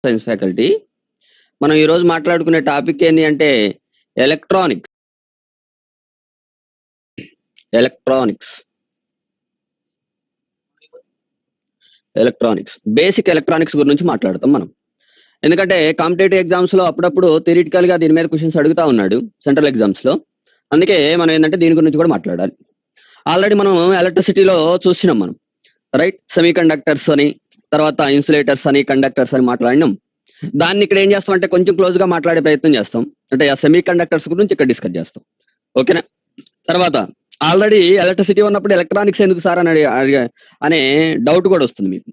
Science faculty. మనం ఈరోజు మాట్లాడుకునే టాపిక్ ఏంటి అంటే ఎలక్ట్రానిక్స్. బేసిక్ ఎలక్ట్రానిక్స్ గురించి మాట్లాడతాం మనం. ఎందుకంటే కాంపిటేటివ్ ఎగ్జామ్స్లో అప్పుడప్పుడు థియరిటికల్గా దీని మీద క్వశ్చన్స్ అడుగుతా ఉన్నాడు సెంట్రల్ ఎగ్జామ్స్లో. అందుకే మనం ఏంటంటే దీని గురించి కూడా మాట్లాడాలి. ఆల్రెడీ మనం ఎలక్ట్రిసిటీలో చూసినాం మనం, రైట్? సెమీ కండక్టర్స్ అని, తర్వాత ఇన్సులేటర్స్ అని, కండక్టర్స్ అని మాట్లాడినాం. దాన్ని ఇక్కడ ఏం చేస్తాం అంటే కొంచెం క్లోజ్గా మాట్లాడే ప్రయత్నం చేస్తాం. అంటే ఆ సెమీ కండక్టర్స్ గురించి ఇక్కడ డిస్కస్ చేస్తాం, ఓకేనా? తర్వాత ఆల్రెడీ ఎలక్ట్రిసిటీ ఉన్నప్పుడు ఎలక్ట్రానిక్స్ ఎందుకు సార్ అని అనే డౌట్ కూడా వస్తుంది మీకు.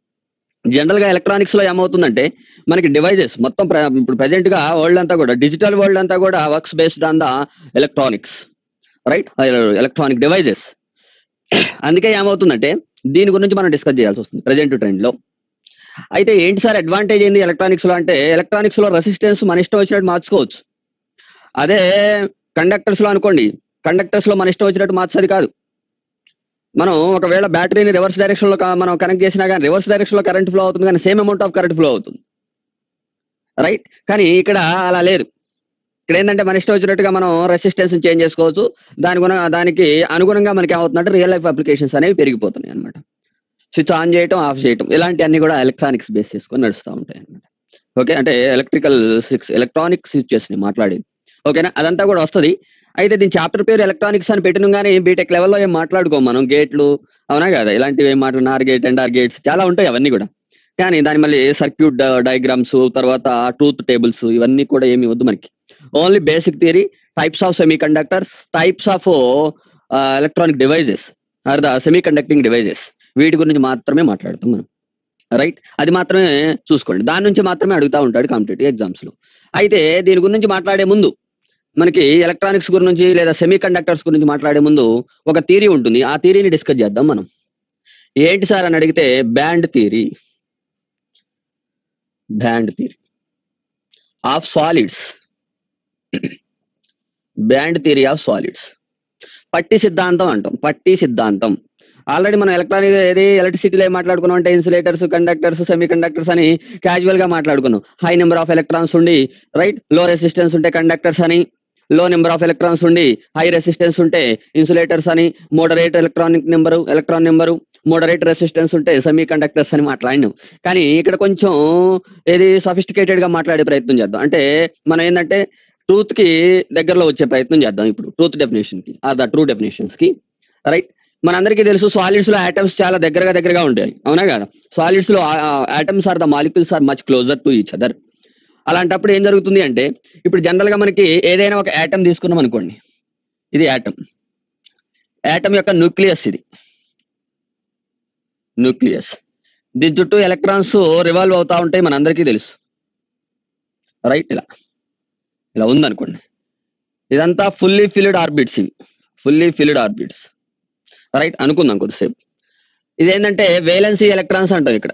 జనరల్గా ఎలక్ట్రానిక్స్లో ఏమవుతుందంటే మనకి డివైజెస్ మొత్తం ఇప్పుడు ప్రజెంట్గా వరల్డ్ అంతా కూడా డిజిటల్ వరల్డ్ అంతా కూడా works based on the electronics, right? Electronic devices. అందుకే ఏమవుతుందంటే దీని గురించి మనం డిస్కస్ చేయాల్సి వస్తుంది ప్రజెంట్ ట్రెండ్లో. అయితే ఏంటి సార్ అడ్వాంటేజ్ ఏంది ఎలక్ట్రానిక్స్లో అంటే, ఎలక్ట్రానిక్స్లో రెసిస్టెన్స్ మన ఇష్టం వచ్చినట్టు మార్చుకోవచ్చు. అదే కండక్టర్స్లో అనుకోండి, కండక్టర్స్లో మన ఇష్టం వచ్చినట్టు మార్చేది కాదు. మనం ఒకవేళ బ్యాటరీని రివర్స్ డైరెక్షన్లో మనం కనెక్ట్ చేసినా కానీ రివర్స్ డైరెక్షన్లో కరెంట్ ఫ్లో అవుతుంది, కానీ same amount of current flow అవుతుంది, రైట్? కానీ ఇక్కడ అలా లేదు. ఇక్కడ ఏంటంటే మన ఇష్టం వచ్చినట్టుగా మనం రెసిస్టెన్స్ చేంజ్ చేసుకోవచ్చు. దానికి అనుగుణంగా మనకి ఏమవుతుందంటే రియల్ లైఫ్ అప్లికేషన్స్ అనేవి పెరిగిపోతున్నాయి అనమాట. స్విచ్ ఆన్ చేయటం, ఆఫ్ చేయటం, ఇలాంటివన్నీ కూడా ఎలక్ట్రానిక్స్ బేస్ చేసుకొని నడుస్తూ ఉంటాయి అనమాట. ఓకే, అంటే ఎలక్ట్రానిక్ స్విచెస్ని మాట్లాడేది, ఓకేనా? అదంతా కూడా వస్తుంది. అయితే దీని చాప్టర్ పేరు ఎలక్ట్రానిక్స్ అని పెట్టిన కానీ బీటెక్ లెవెల్లో ఏం మాట్లాడుకోం మనం. గేట్లు అవునా కదా, ఇలాంటివి ఏం నార్ గేట్ అండ్ ఆర్ గేట్స్ చాలా ఉంటాయి అవన్నీ కూడా. కానీ దాని మళ్ళీ సర్క్యూట్ డయాగ్రామ్స్, తర్వాత ట్రూత్ టేబుల్స్, ఇవన్నీ కూడా ఏమి వద్దు మనకి. Only basic theory, types of semiconductors, types of electronic devices or the semiconducting devices, వీటి గురించి మాత్రమే మాట్లాడతాం మనం, రైట్? అది మాత్రమే చూసుకోండి. దాని నుంచి మాత్రమే అడుగుతూ ఉంటాడు కాంపిటేటివ్ ఎగ్జామ్స్లో. అయితే దీని గురించి మాట్లాడే ముందు మనకి ఎలక్ట్రానిక్స్ గురించి లేదా సెమీ కండక్టర్స్ గురించి మాట్లాడే ముందు ఒక థియరీ ఉంటుంది. ఆ థియరీని డిస్కస్ చేద్దాం మనం. ఏంటి సార్ అని అడిగితే band theory of solids. Band theory of solids, పట్టి సిద్ధాంతం అంటాం. పట్టి సిద్ధాంతం ఆల్రెడీ మనం ఎలక్ట్రిసిటీలో మాట్లాడుకున్నాం అంటే ఇన్సులేటర్స్, కండక్టర్స్, సెమీ కండక్టర్స్ అని క్యాజువల్ గా మాట్లాడుకున్నాం. హై నెంబర్ ఆఫ్ ఎలక్ట్రాన్స్ ఉండి, రైట్, లో రెసిస్టెన్స్ ఉంటే కండక్టర్స్ అని, లో నెంబర్ ఆఫ్ ఎలక్ట్రాన్స్ ఉండి హై రెసిస్టెన్స్ ఉంటే ఇన్సులేటర్స్ అని, moderate electron number, moderate resistance ఉంటే సెమీ కండక్టర్స్ అని మాట్లాడినాం. కానీ ఇక్కడ కొంచెం సఫిస్టికేటెడ్ గా మాట్లాడే ప్రయత్నం చేద్దాం. అంటే మనం ఏంటంటే ట్రూత్ కి దగ్గరలో వచ్చే ప్రయత్నం చేద్దాం ఇప్పుడు, ట్రూత్ డెఫినేషన్ కి ఆర్ ద ట్రూ డెఫినేషన్స్ కి, రైట్? మనందరికీ తెలుసు సాలిడ్స్ లో ఆటమ్స్ చాలా దగ్గరగా ఉంటాయి, అవునా కదా? సాలిడ్స్ లో atoms or the molecules are much closer to each other. అలాంటప్పుడు ఏం జరుగుతుంది అంటే, ఇప్పుడు జనరల్ గా మనకి ఏదైనా ఒక ఆటమ్ తీసుకున్నాం అనుకోండి, ఇది ఆటమ్ యొక్క న్యూక్లియస్, ఇది న్యూక్లియస్. దీని చుట్టూ ఎలక్ట్రాన్స్ రివాల్వ్ అవుతా ఉంటాయి, మనందరికీ తెలుసు, రైట్? ఇలా ఉందనుకోండి, ఇదంతా ఫుల్లీ ఫిల్డ్ ఆర్బిట్స్, ఇవి ఫుల్లీ ఫిల్డ్ ఆర్బిట్స్, రైట్? అనుకుందాం కొద్దిసేపు. ఇదేంటంటే వేలెన్సీ ఎలక్ట్రాన్స్ అంటాం. ఇక్కడ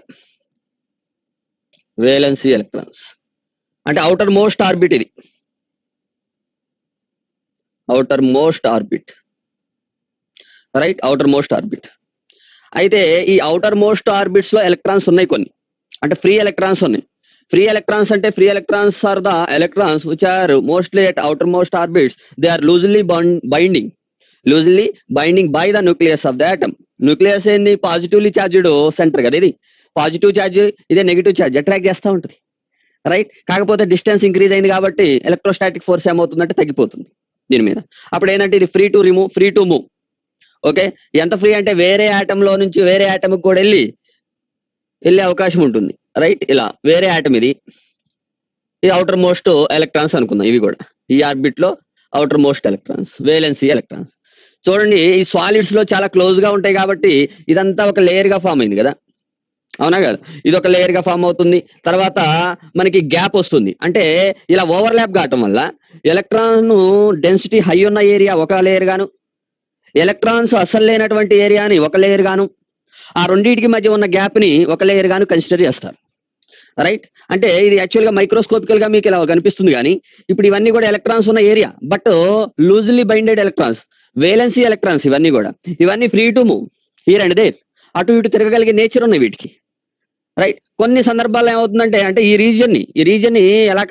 వేలెన్సీ ఎలక్ట్రాన్స్ అంటే అవుటర్ మోస్ట్ ఆర్బిట్, ఇది outermost orbit, right? Outermost orbit. అయితే ఈ అవుటర్ మోస్ట్ ఆర్బిట్స్ లో ఎలక్ట్రాన్స్ ఉన్నాయి కొన్ని, అంటే ఫ్రీ ఎలక్ట్రాన్స్ ఉన్నాయి. Free electrons are the electrons which are mostly at outermost orbits. They are loosely binding by the nucleus of the atom. Nucleus ఏంది? Positively charged centre కదా, ఇది positive charge, ఇదే negative charge attract చేస్తూ ఉంటుంది, right? కాకపోతే distance increase అయింది కాబట్టి electrostatic force ఏమవుతుందంటే తగ్గిపోతుంది దీని మీద. అప్పుడు ఏంటంటే ఇది ఫ్రీ టు మూవ్, ఓకే? ఎంత ఫ్రీ అంటే వేరే ఆటంలో నుంచి వేరే ఆటంకి కూడా వెళ్ళే అవకాశం ఉంటుంది, రైట్? ఇలా వేరే ఆటం, ఇది అవుటర్ మోస్ట్ ఎలక్ట్రాన్స్ అనుకుందాం. ఇవి కూడా ఈ ఆర్బిట్ లో outer most electrons, valency electrons. చూడండి, ఈ సాలిడ్స్ లో చాలా క్లోజ్ గా ఉంటాయి కాబట్టి ఇదంతా ఒక లేయర్ గా ఫామ్ అయింది కదా, అవునా కదా? ఇది ఒక లేయర్ గా ఫామ్ అవుతుంది. తర్వాత మనకి గ్యాప్ వస్తుంది. అంటే ఇలా ఓవర్లాప్ కావటం వల్ల ఎలక్ట్రాన్ డెన్సిటీ హై ఉన్న ఏరియా ఒక లేయర్ గాను, ఎలక్ట్రాన్స్ అసలు లేనటువంటి ఏరియాని ఒక లేయర్ గాను, ఆ రెండింటికి మధ్య ఉన్న గ్యాప్ ని ఒక లేయర్ గాను కన్సిడర్ చేస్తారు, రైట్? అంటే ఇది యాక్చువల్ గా మైక్రోస్కోపికల్ గా మీకు ఇలా కనిపిస్తుంది, కానీ ఇప్పుడు ఇవన్నీ కూడా ఎలక్ట్రాన్స్ ఉన్న area, but loosely binded electrons, valency electrons. ఇవన్నీ free to move here and there, అటు ఇటు తిరగగలిగే నేచర్ ఉన్నాయి వీటికి, రైట్. కొన్ని సందర్భాల్లో ఏమవుతుందంటే అంటే ఈ రీజియన్‌ని ఎలా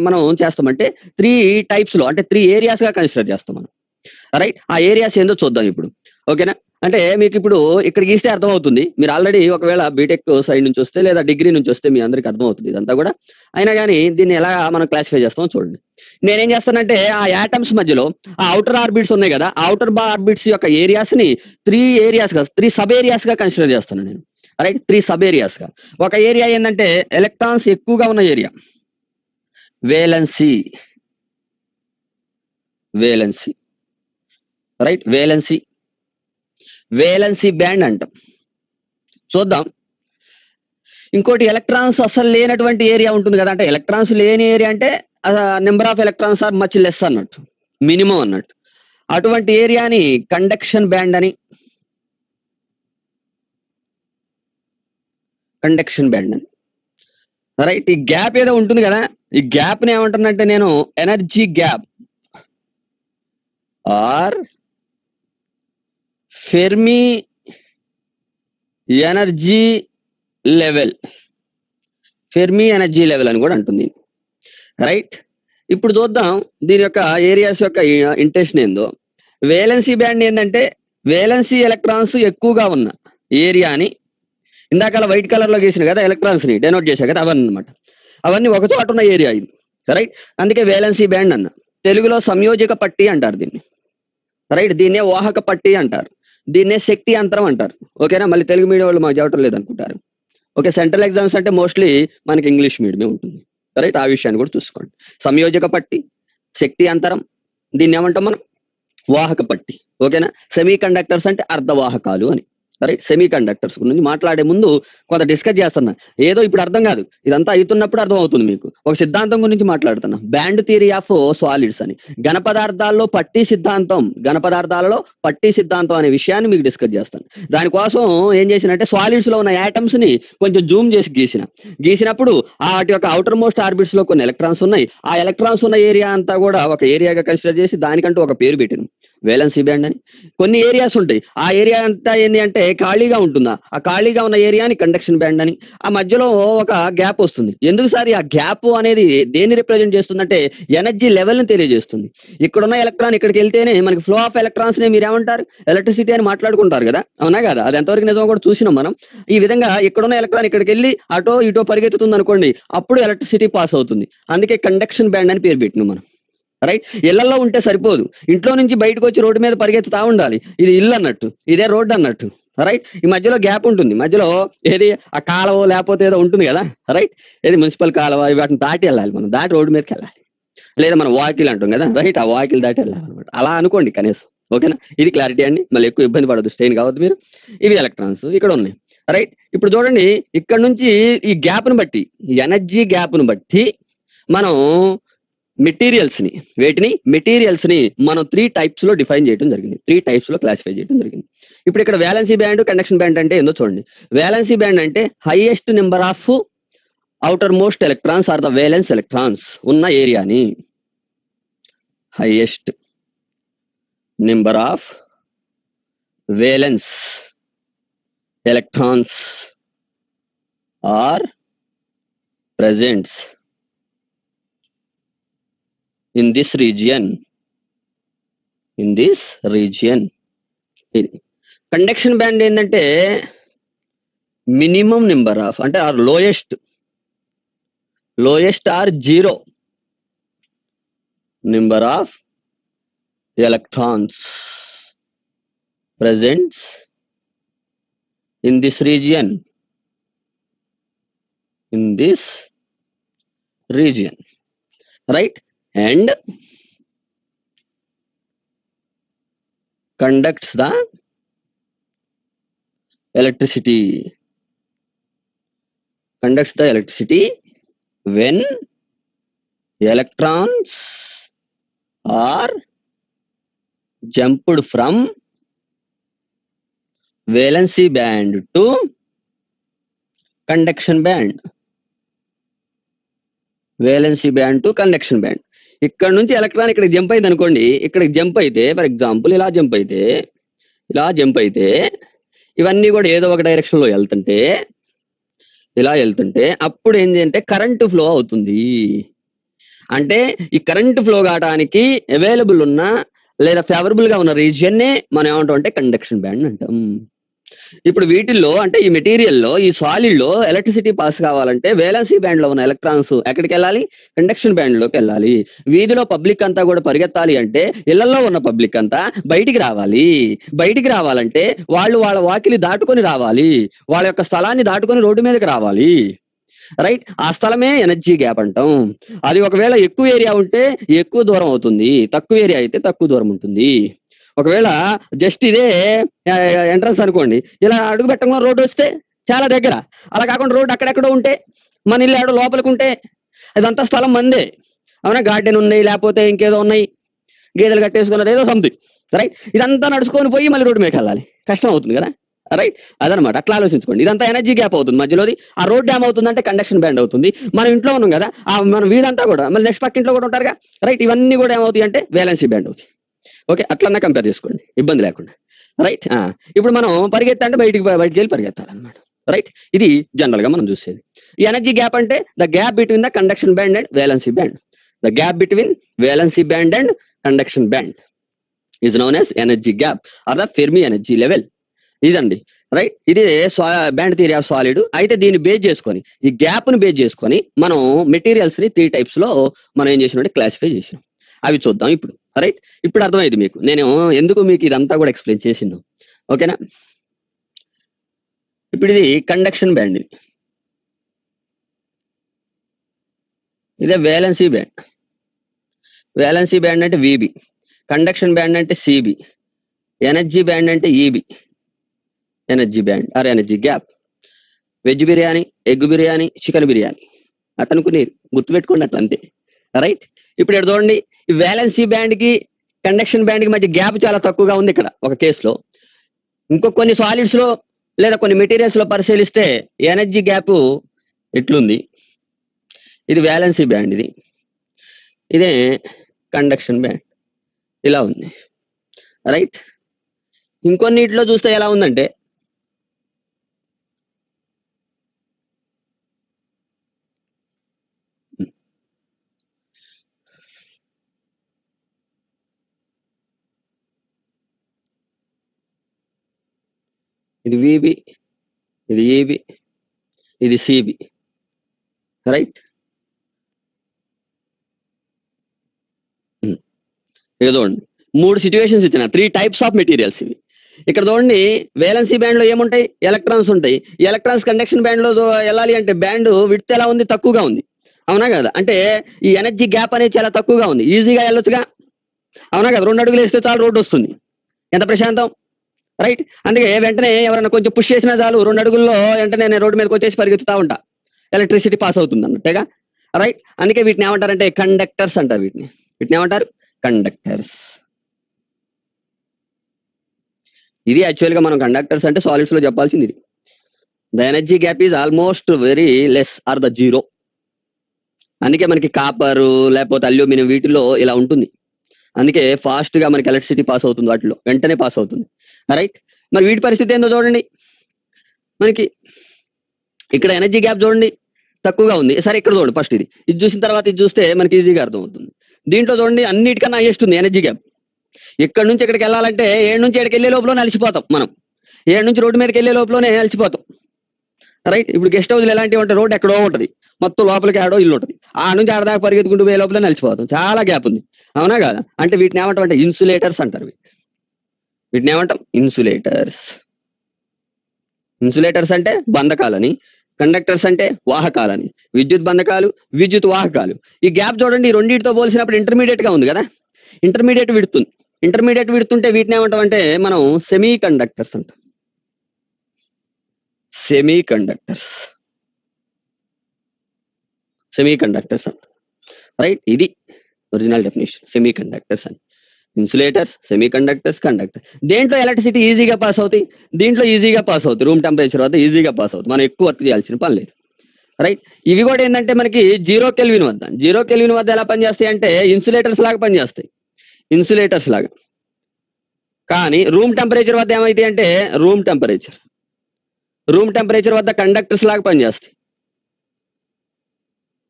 మనం చేస్తామంటే 3 టైప్స్‌లో అంటే 3 ఏరియాస్‌గా కన్సిడర్ చేస్తాం మనం. రైట్. ఆ ఏరియాస్ ఏందో చూద్దాం ఇప్పుడు. ఓకేనా? అంటే మీకిప్పుడు ఇక్కడ గీస్తే అర్థమవుతుంది. మీరు ఆల్రెడీ ఒకవేళ బీటెక్ సైడ్ నుంచి వస్తే లేదా డిగ్రీ నుంచి వస్తే మీ అందరికి అర్థమవుతుంది ఇదంతా గూడా. అయినా గాని దీన్ని ఎలా మనం క్లాసిఫై చేస్తామో చూడండి. నేనేం చేస్తానంటే ఆ యాటమ్స్ మధ్యలో ఆ ఔటర్ ఆర్బిట్స్ ఉన్నాయి గదా! ఆ ఔటర్ ఆర్బిట్స్ యొక్క ఏరియాస్‌ని 3 ఏరియాస్‌గా 3 సబ్ ఏరియాస్‌గా కన్సిడర్ చేస్తాను నేను. రైట్. 3 సబ్ ఏరియాస్‌గా. ఒక ఏరియా ఏందంటే ఎలక్ట్రాన్స్ ఎక్కువగా ఉన్న area. Valency. Valency. Right. Valency band అంటాం. చూద్దాం. ఇంకోటి ఎలక్ట్రాన్స్ అసలు లేనటువంటి ఏరియా ఉంటుంది కదా! అంటే ఎలక్ట్రాన్స్ లేని ఏరియా అంటే number of electrons are much less అన్నట్టు. మినిమమ్ అన్నట్టు. అటువంటి ఏరియాని కండక్షన్ బ్యాండ్ అని రైట్. ఈ గ్యాప్ ఏదో ఉంటుంది కదా! ఈ గ్యాప్‌ని ఏమంటానంటే నేను energy gap or Fermi energy level. Fermi energy level అని కూడా అంటుంది. రైట్. ఇప్పుడు చూద్దాం దీని యొక్క ఏరియాస్ యొక్క ఇంటెన్షన్ ఏందో. వేలెన్సీ బ్యాండ్ ఏందంటే వేలెన్సీ ఎలక్ట్రాన్స్ ఎక్కువగా ఉన్న ఏరియాని ఇందాకలా వైట్ కలర్‌లో గీసిన కదా ఎలక్ట్రాన్స్‌ని డెనోట్ చేశా కదా అవన్నమాట. అవన్నీ ఒక చోట ఉన్న ఏరియా ఇది. రైట్. అందుకే వేలెన్సీ బ్యాండ్ అన్న. తెలుగులో సంయోజక పట్టీ అంటారు దీన్ని. రైట్. దీన్నే వాహక పట్టీ అంటారు. దీన్నే శక్తి యంత్రం అంటారు. ఓకేనా? మళ్ళీ తెలుగు మీడియం వాళ్ళు మాకు చెప్పటం లేదనుకుంటారు. ఓకే. సెంట్రల్ ఎగ్జామ్స్ అంటే మోస్ట్‌లీ మనకి ఇంగ్లీష్ మీడియమే ఉంటుంది. రైట్. ఆ విషయాన్ని కూడా చూసుకోండి. సంయోజక పట్టీ, శక్తి యంత్రం దీన్నేమంటాం మనం? వాహక పట్టీ. ఓకేనా? సెమీ కండక్టర్స్ అంటే అర్ధవాహకాలు అని. రైట్. సెమీ కండక్టర్స్ గురించి మాట్లాడే ముందు కొంత డిస్కస్ చేస్తున్నా. ఏదో ఇప్పుడు అర్థం కాదు. ఇదంతా అయితున్నప్పుడు అర్థమవుతుంది మీకు. ఒక సిద్ధాంతం గురించి మాట్లాడుతున్నా. బ్యాండ్ థియరీ ఆఫ్ సాలిడ్స్ అని. ఘనపదార్థాలలో పట్టీ సిద్ధాంతం అనే విషయాన్ని మీకు డిస్కస్ చేస్తాను. దానికోసం ఏం చేసినంటే సాలిడ్స్‌లో ఉన్న యాటమ్స్‌ని కొంచెం జూమ్ చేసి గీసినప్పుడు వాటి యొక్క ఔటర్ మోస్ట్ ఆర్బిట్స్‌లో కొన్ని ఎలక్ట్రాన్స్ ఉన్నాయి. ఆ ఎలక్ట్రాన్స్ ఉన్న ఏరియా అంతా కూడా ఒక ఏరియాగా కన్సిడర్ చేసి దానికంటూ ఒక పేరు పెట్టాను. వేలెన్సీ బ్యాండ్ అని. కొన్ని ఏరియాస్ ఉంటాయి. ఆ ఏరియా అంతా ఏంది అంటే ఖాళీగా ఉంటుందా? ఆ ఖాళీగా ఉన్న ఏరియాని కండక్షన్ బ్యాండ్ అని. ఆ మధ్యలో ఒక గ్యాప్ వస్తుంది. ఎందుకు సార్ ఆ గ్యాప్ అనేది దేన్ని రిప్రజెంట్ చేస్తుందంటే ఎనర్జీ లెవెల్‌ని తెలియజేస్తుంది. ఇక్కడున్న ఎలక్ట్రాన్ ఇక్కడికెళ్తేనే మనకి ఫ్లో ఆఫ్ ఎలక్ట్రాన్స్‌ని మీరేమంటారు? ఎలక్ట్రిసిటీ అని మాట్లాడుకుంటారు కదా! అవునా కాదా? అది ఎంతవరకు నిజమో కూడా చూసినాం మనం. ఈ విధంగా ఇక్కడున్న ఎలక్ట్రాన్ ఇక్కడికెళ్ళి అటో ఇటో పరిగెత్తుతుందనుకోండి. అప్పుడు ఎలక్ట్రిసిటీ పాస్ అవుతుంది. అందుకే కండక్షన్ బ్యాండ్ అని పేరు పెట్టినాం మనం. రైట్. ఇళ్లలో ఉంటే సరిపోదు. ఇంట్లో నుంచి బయటకు వచ్చి రోడ్డు మీద పరిగెత్తుతా ఉండాలి. ఇది ఇల్లు అన్నట్టు. ఇదే రోడ్డు అన్నట్టు. రైట్. ఈ మధ్యలో గ్యాప్ ఉంటుంది. మధ్యలో ఏది ఆ కాలవో లేకపోతే ఏదో ఉంటుంది కదా! రైట్. ఏది మున్సిపల్ కాలవ వాటిని దాటి వెళ్ళాలి మనం. దాటి రోడ్డు మీదకెళ్ళాలి. లేదా మనం వాకిల్ అంటాం కదా! రైట్. ఆ వాకిల్ దాటి వెళ్ళాలన్నమాట. అలా అనుకోండి కనీసం. ఓకేనా? ఇది క్లారిటీ అండి. మళ్ళీ ఎక్కువ ఇబ్బంది పడొద్దు. స్ట్రెయిన్ కావద్దు మీరు. ఇవి ఎలక్ట్రాన్స్ ఇక్కడ ఉన్నాయి. రైట్. ఇప్పుడు చూడండి ఇక్కడ నుంచి ఈ గ్యాప్‌ని బట్టి ఎనర్జీ గ్యాప్‌ని బట్టి మనం మెటీరియల్స్‌ని మనం 3 టైప్స్‌లో డిఫైన్ చేయడం జరిగింది. 3 టైప్స్‌లో క్లాసిఫై చేయడం జరిగింది. ఇప్పుడు ఇక్కడ వాలెన్సీ బ్యాండ్, కండక్షన్ బ్యాండ్ అంటే ఏందో చూడండి. వాలెన్సీ బ్యాండ్ అంటే highest number of outermost electrons are the valence electrons ఉన్న ఏరియాని highest number of valence electrons are presents in this region. Conduction band ఏంటంటే మినిమం నెంబర్ ఆఫ్ అంటే or lowest or 0 number of electrons presents in this region. Right. And conducts the electricity when electrons are jumped from valency band to conduction band. Valency band to conduction band. ఇక్కడ నుంచి electron ఇక్కడ jump అయింది అనుకోండి. ఇక్కడికి jump అయితే for example ఇలా jump అయితే ఇవన్నీ కూడా ఏదో ఒక డైరెక్షన్ లో వెళ్తుంటే ఇలా వెళ్తుంటే అప్పుడు ఏంటి అంటే కరెంటు ఫ్లో అవుతుంది. అంటే ఈ కరెంట్ ఫ్లో కావడానికి అవైలబుల్ ఉన్న లేదా ఫేవరబుల్ గా ఉన్న రీజియన్నే మనం ఏమంటాం అంటే కండక్షన్ బ్యాండ్ అంటాం. ఇప్పుడు వీటిల్లో అంటే ఈ మెటీరియల్లో ఈ సాలిడ్ లో ఎలక్ట్రిసిటీ పాస్ కావాలంటే వేలెన్సీ బ్యాండ్ లో ఉన్న ఎలక్ట్రాన్స్ ఎక్కడికి వెళ్ళాలి? కండక్షన్ బ్యాండ్ లోకి వెళ్ళాలి. వీధిలో పబ్లిక్ అంతా కూడా పరిగెత్తాలి అంటే ఇళ్లలో ఉన్న పబ్లిక్ అంతా బయటికి రావాలి. బయటికి రావాలంటే వాళ్ళు వాళ్ళ వాకిలి దాటుకొని రావాలి. వాళ్ళ యొక్క స్థలాన్ని దాటుకొని రోడ్డు మీదకి రావాలి. రైట్, ఆ స్థలమే ఎనర్జీ గ్యాప్ అంటాం. అది ఒకవేళ ఎక్కువ ఏరియా ఉంటే ఎక్కువ దూరం అవుతుంది, తక్కువ ఏరియా అయితే తక్కువ దూరం ఉంటుంది. ఒకవేళ జస్ట్ ఇదే ఎంట్రన్స్ అనుకోండి, ఇలా అడుగు పెట్టకుండా రోడ్డు వస్తే చాలా దగ్గర, అలా కాకుండా రోడ్డు అక్కడెక్కడో ఉంటే మన ఇల్లు ఆడ లోపలికి ఉంటే అదంతా స్థలం మందే. అవునా, గార్డెన్ ఉన్నాయి, లేకపోతే ఇంకేదో ఉన్నాయి, గేదెలు కట్టేసుకున్నారు, ఏదో సంథింగ్. రైట్, ఇదంతా నడుచుకొని పోయి మళ్ళీ రోడ్డు మీద వెళ్ళాలి, కష్టం అవుతుంది కదా. రైట్, అదనమాట. అట్లా ఆలోచించుకోండి. ఇదంతా ఎనర్జీ గ్యాప్ అవుతుంది మధ్యలోది. ఆ రోడ్ డ్యామ్ అవుతుందంటే కండక్షన్ బ్యాండ్ అవుతుంది. మనం ఇంట్లో ఉన్నాం కదా, ఆ మన వీడంతా కూడా మళ్ళీ నెక్స్ట్ పక్క ఇంట్లో కూడా ఉంటారుగా. రైట్, ఇవన్నీ కూడా ఏమవుతాయి అంటే వేలెన్సీ బ్యాండ్ అవుతాయి. ఓకే, అట్లన్నా కంపేర్ చేసుకోండి ఇబ్బంది లేకుండా. రైట్, ఇప్పుడు మనం పరిగెత్తంటే బయటికి వెళ్ళి పరిగెత్తాలన్నమాట. రైట్, ఇది జనరల్ గా మనం చూసేది. ఈ ఎనర్జీ గ్యాప్ అంటే the gap between the conduction band and valency band. The gap between valency band and conduction band is known as energy gap or the Fermi energy level. ఇదండి. Right, ఇది band theory of solid. అయితే దీన్ని base చేసుకొని, ఈ gap ని base చేసుకొని మనం materials ని 3 టైప్స్ లో మనం ఏం చేసినట్టు క్లాసిఫై చేసినాం. అవి చూద్దాం ఇప్పుడు. రైట్, ఇప్పుడు అర్థమైంది మీకు నేను ఎందుకు మీకు ఇదంతా కూడా ఎక్స్ప్లెయిన్ చేసినాను. ఓకేనా. ఇప్పుడు ఇది కండక్షన్ బ్యాండ్, ఇదే వేలెన్సీ బ్యాండ్. వేలెన్సీ బ్యాండ్ అంటే విబి, కండక్షన్ బ్యాండ్ అంటే సిబి, ఎనర్జీ బ్యాండ్ అంటే EB. Energy band or energy gap. Veg biryani, egg biryani, chicken biryani అతనుకుని గుర్తుపెట్టుకోండి అట్లా, అంతే. రైట్, ఇప్పుడు ఇక్కడ చూడండి, ఈ వేలెన్సీ బ్యాండ్ కి కండక్షన్ బ్యాండ్ కి మధ్య గ్యాప్ చాలా తక్కువగా ఉంది ఇక్కడ ఒక కేసులో. ఇంకో కొన్ని సాలిడ్స్ లో లేదా కొన్ని మెటీరియల్స్ లో పరిశీలిస్తే ఎనర్జీ గ్యాప్ ఇట్లుంది. ఇది వేలెన్సీ బ్యాండ్, ఇదే కండక్షన్ బ్యాండ్ ఇలా ఉంది. రైట్, ఇంకొన్నిటిలో చూస్తే ఎలా ఉందంటే ఇది విబి, ఇది ఈబి, ఇది సిబి. రైట్, ఇక చూడండి 3 సిచ్యువేషన్స్ ఇచ్చిన 3 టైప్స్ ఆఫ్ మెటీరియల్స్ ఇవి. ఇక్కడ చూడండి, వేలెన్సీ బ్యాండ్ లో ఏముంటాయి? ఎలక్ట్రాన్స్ ఉంటాయి. ఈ ఎలక్ట్రాన్స్ కండక్షన్ బ్యాండ్ లో వెళ్ళాలి అంటే బ్యాండ్ విడ్త్ ఎలా ఉంది? తక్కువగా ఉంది. అవునా కదా, అంటే ఈ ఎనర్జీ గ్యాప్ అనేది చాలా తక్కువగా ఉంది, ఈజీగా వెళ్ళొచ్చుగా. అవునా కదా, 2 అడుగులు వేస్తే చాలు రోడ్డు వస్తుంది, ఎంత ప్రశాంతం. రైట్, అందుకే వెంటనే ఎవరైనా కొంచెం పుష్ చేసినా చాలు 2 అడుగుల్లో వెంటనే నేను రోడ్డు మీదకి వచ్చేసి పరిగెత్తుతా ఉంటా, ఎలక్ట్రిసిటీ పాస్ అవుతుంది అన్నట్టుగా. రైట్, అందుకే వీటిని ఏమంటారంటే కండక్టర్స్ అంటారు. వీటిని ఏమంటారు? కండక్టర్స్. ఇది యాక్చువల్గా మనం కండక్టర్స్ అంటే సాలిడ్స్ లో చెప్పాల్సింది ఇది. The energy gap is almost very less or the zero. అందుకే మనకి కాపర్ లేకపోతే అల్యూమినియం వీటిల్లో ఇలా ఉంటుంది. అందుకే ఫాస్ట్ గా మనకి ఎలక్ట్రిసిటీ పాస్ అవుతుంది, వాటిలో వెంటనే పాస్ అవుతుంది. రైట్, మరి వీటి పరిస్థితి ఏందో చూడండి. మనకి ఇక్కడ ఎనర్జీ గ్యాప్ చూడండి తక్కువగా ఉంది. సరే, ఇక్కడ చూడండి ఫస్ట్ ఇది చూసిన తర్వాత ఇది చూస్తే మనకి ఈజీగా అర్థమవుతుంది. దీంట్లో చూడండి అన్నిటికన్నా హైయెస్ట్ ఉంది ఎనర్జీ గ్యాప్. ఇక్కడ నుంచి ఇక్కడికి వెళ్ళాలంటే 7 నుంచి ఇక్కడికి వెళ్ళే లోపల అలసిపోతాం మనం. 7 నుంచి రోడ్డు మీదకి వెళ్ళే లోపలనే అలసిపోతాం. రైట్, ఇప్పుడు గెస్ట్ హౌస్లు ఎలాంటివి ఉంటాయి? రోడ్డు ఎక్కడో ఉంటుంది, మొత్తం లోపలికి ఆడో ఇల్లు ఉంటుంది, ఆ నుంచి ఆడదాకా పరిగెత్తుకుంటూ పోయే లోపల అలసిపోతాం, చాలా గ్యాప్ ఉంది. అవునా కదా, అంటే వీటిని ఏమంటాం అంటే ఇన్సులేటర్స్ అంటారు. వీటిని ఏమంటాం? ఇన్సులేటర్స్. ఇన్సులేటర్స్ అంటే బంధకాలని, కండక్టర్స్ అంటే వాహకాలని. విద్యుత్ బంధకాలు, విద్యుత్ వాహకాలు. ఈ గ్యాప్ చూడండి, ఈ రెండింటితో పోల్చినప్పుడు ఇంటర్మీడియట్ గా ఉంది కదా. ఇంటర్మీడియట్ విడుతుంది. ఇంటర్మీడియట్ విడుతుంటే వీటిని ఏమంటాం అంటే మనం సెమీ కండక్టర్స్ అంటాం. సెమీ కండక్టర్స్, సెమీ కండక్టర్స్ అంట. రైట్, ఇది ఒరిజినల్ డెఫినేషన్ సెమీ కండక్టర్స్ అని. Insulators, semi conductors, conductor. దేంట్లో ఎలక్ట్రిసిటీ ఈజీగా పాస్ అవుతాయి? దీంట్లో ఈజీగా పాస్ అవుతాయి. రూమ్ టెంపరేచర్ వద్ద ఈజీగా పాస్ అవుతుంది, మనం ఎక్కువ వర్క్ చేయాల్సిన పని లేదు. రైట్, ఇవి కూడా ఏంటంటే మనకి 0 కెల్విన్ వద్ద. 0 కెల్విన్ వద్ద ఎలా పనిచేస్తాయి అంటే ఇన్సులేటర్స్ లాగా పనిచేస్తాయి, ఇన్సులేటర్స్ లాగా. కానీ రూమ్ టెంపరేచర్ వద్ద ఏమైతాయి అంటే రూమ్ టెంపరేచర్ వద్ద కండక్టర్స్ లాగా పనిచేస్తాయి.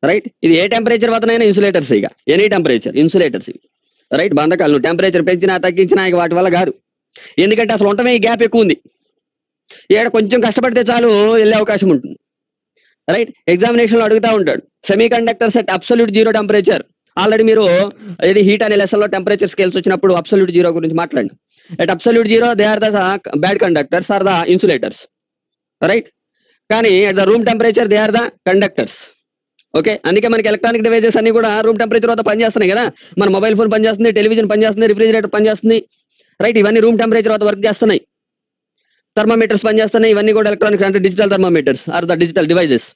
రైట్. ఇది ఏ టెంపరేచర్ వద్దనైనా ఇన్సులేటర్స్, ఇక ఎనీ టెంపరేచర్ ఇన్సులేటర్స్ ఇవి. రైట్. బంధకాలు నువ్వు టెంపరేచర్ పెంచినా తగ్గించినా ఇక వాటి వల్ల కాదు, ఎందుకంటే అసలు ఉండటమే ఈ గ్యాప్ ఎక్కువ ఉంది. ఇక్కడ కొంచెం కష్టపడితే చాలు వెళ్ళే అవకాశం ఉంటుంది. రైట్. ఎగ్జామినేషన్ లో అడుగుతా ఉంటాడు semi conductors at absolute zero temperature. Already మీరు ఇది హీట్ అనే లెసన్ లో టెంపరేచర్ స్కేల్స్ వచ్చినప్పుడు అబ్సల్యూట్ జీరో గురించి మాట్లాడండి. At absolute zero they are the bad conductors or the insulators. Right. కానీ at the room temperature they are the conductors. Okay. అందుకే మనకి ఎలక్ట్రానిక్ డివైజెస్ అన్ని కూడా రూమ్ టెంపరేచర్ వద్ద పనిచేస్తున్నాయి కదా. మన మొబైల్ ఫోన్ పనిచేస్తుంది, టెలివిజన్ పనిచేస్తుంది, రిఫ్రిజిరేటర్ పనిచేస్తుంది. రైట్. ఇవన్నీ రూమ్ టెంపరేచర్ వద్ద వర్క్ చేస్తున్నాయి. థర్మోమీటర్స్ పనిచేస్తున్నాయి. ఇవన్నీ కూడా ఎలక్ట్రానిక్స్ అంటే digital thermometers or the digital devices.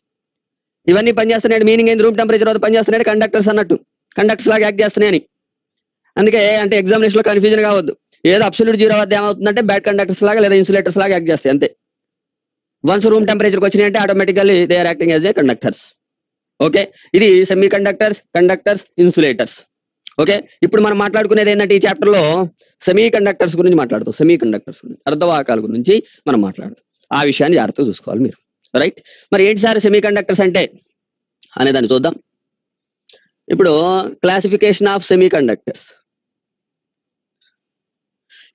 ఇవన్నీ పనిచేస్తున్నాయి. మీనింగ్ ఏంది? రూమ్ టెంపరేచర్ వద్ద పనిచేస్తున్నాయి కండక్టర్స్ అన్నట్టు, కండక్టర్స్ లాగా యాక్ట్ చేస్తున్నాయని. అందుకే అంటే ఎగ్జామినేషన్ లో కన్ఫ్యూజన్ కావద్దు. ఏదో అబ్సల్యూట్ జీరో వద్ద ఏమవుతుందంటే బ్యాడ్ కండక్టర్స్ లాగా లేదా ఇన్సులేటర్స్ లాగా యాక్ట్ చేస్తాయి అంతే. వన్స్ రూమ్ టెంపరేచర్కి వచ్చినాయంటే automatically they are acting as a conductors. Okay. ఇది semi conductors, conductors, insulators. Okay. ఇప్పుడు మనం మాట్లాడుకునేది ఏంటంటే ఈ చాప్టర్ లో సెమీ కండక్టర్స్ గురించి మాట్లాడుతాం. సెమీ కండక్టర్స్ గురించి, అర్ధవాహకాల గురించి మనం మాట్లాడుతాం. ఆ విషయాన్ని జాగ్రత్తగా చూసుకోవాలి మీరు. రైట్. మరి ఏంటి సార్ సెమీ కండక్టర్స్ అంటే అనేదాన్ని చూద్దాం. ఇప్పుడు క్లాసిఫికేషన్ ఆఫ్ సెమీ కండక్టర్స్.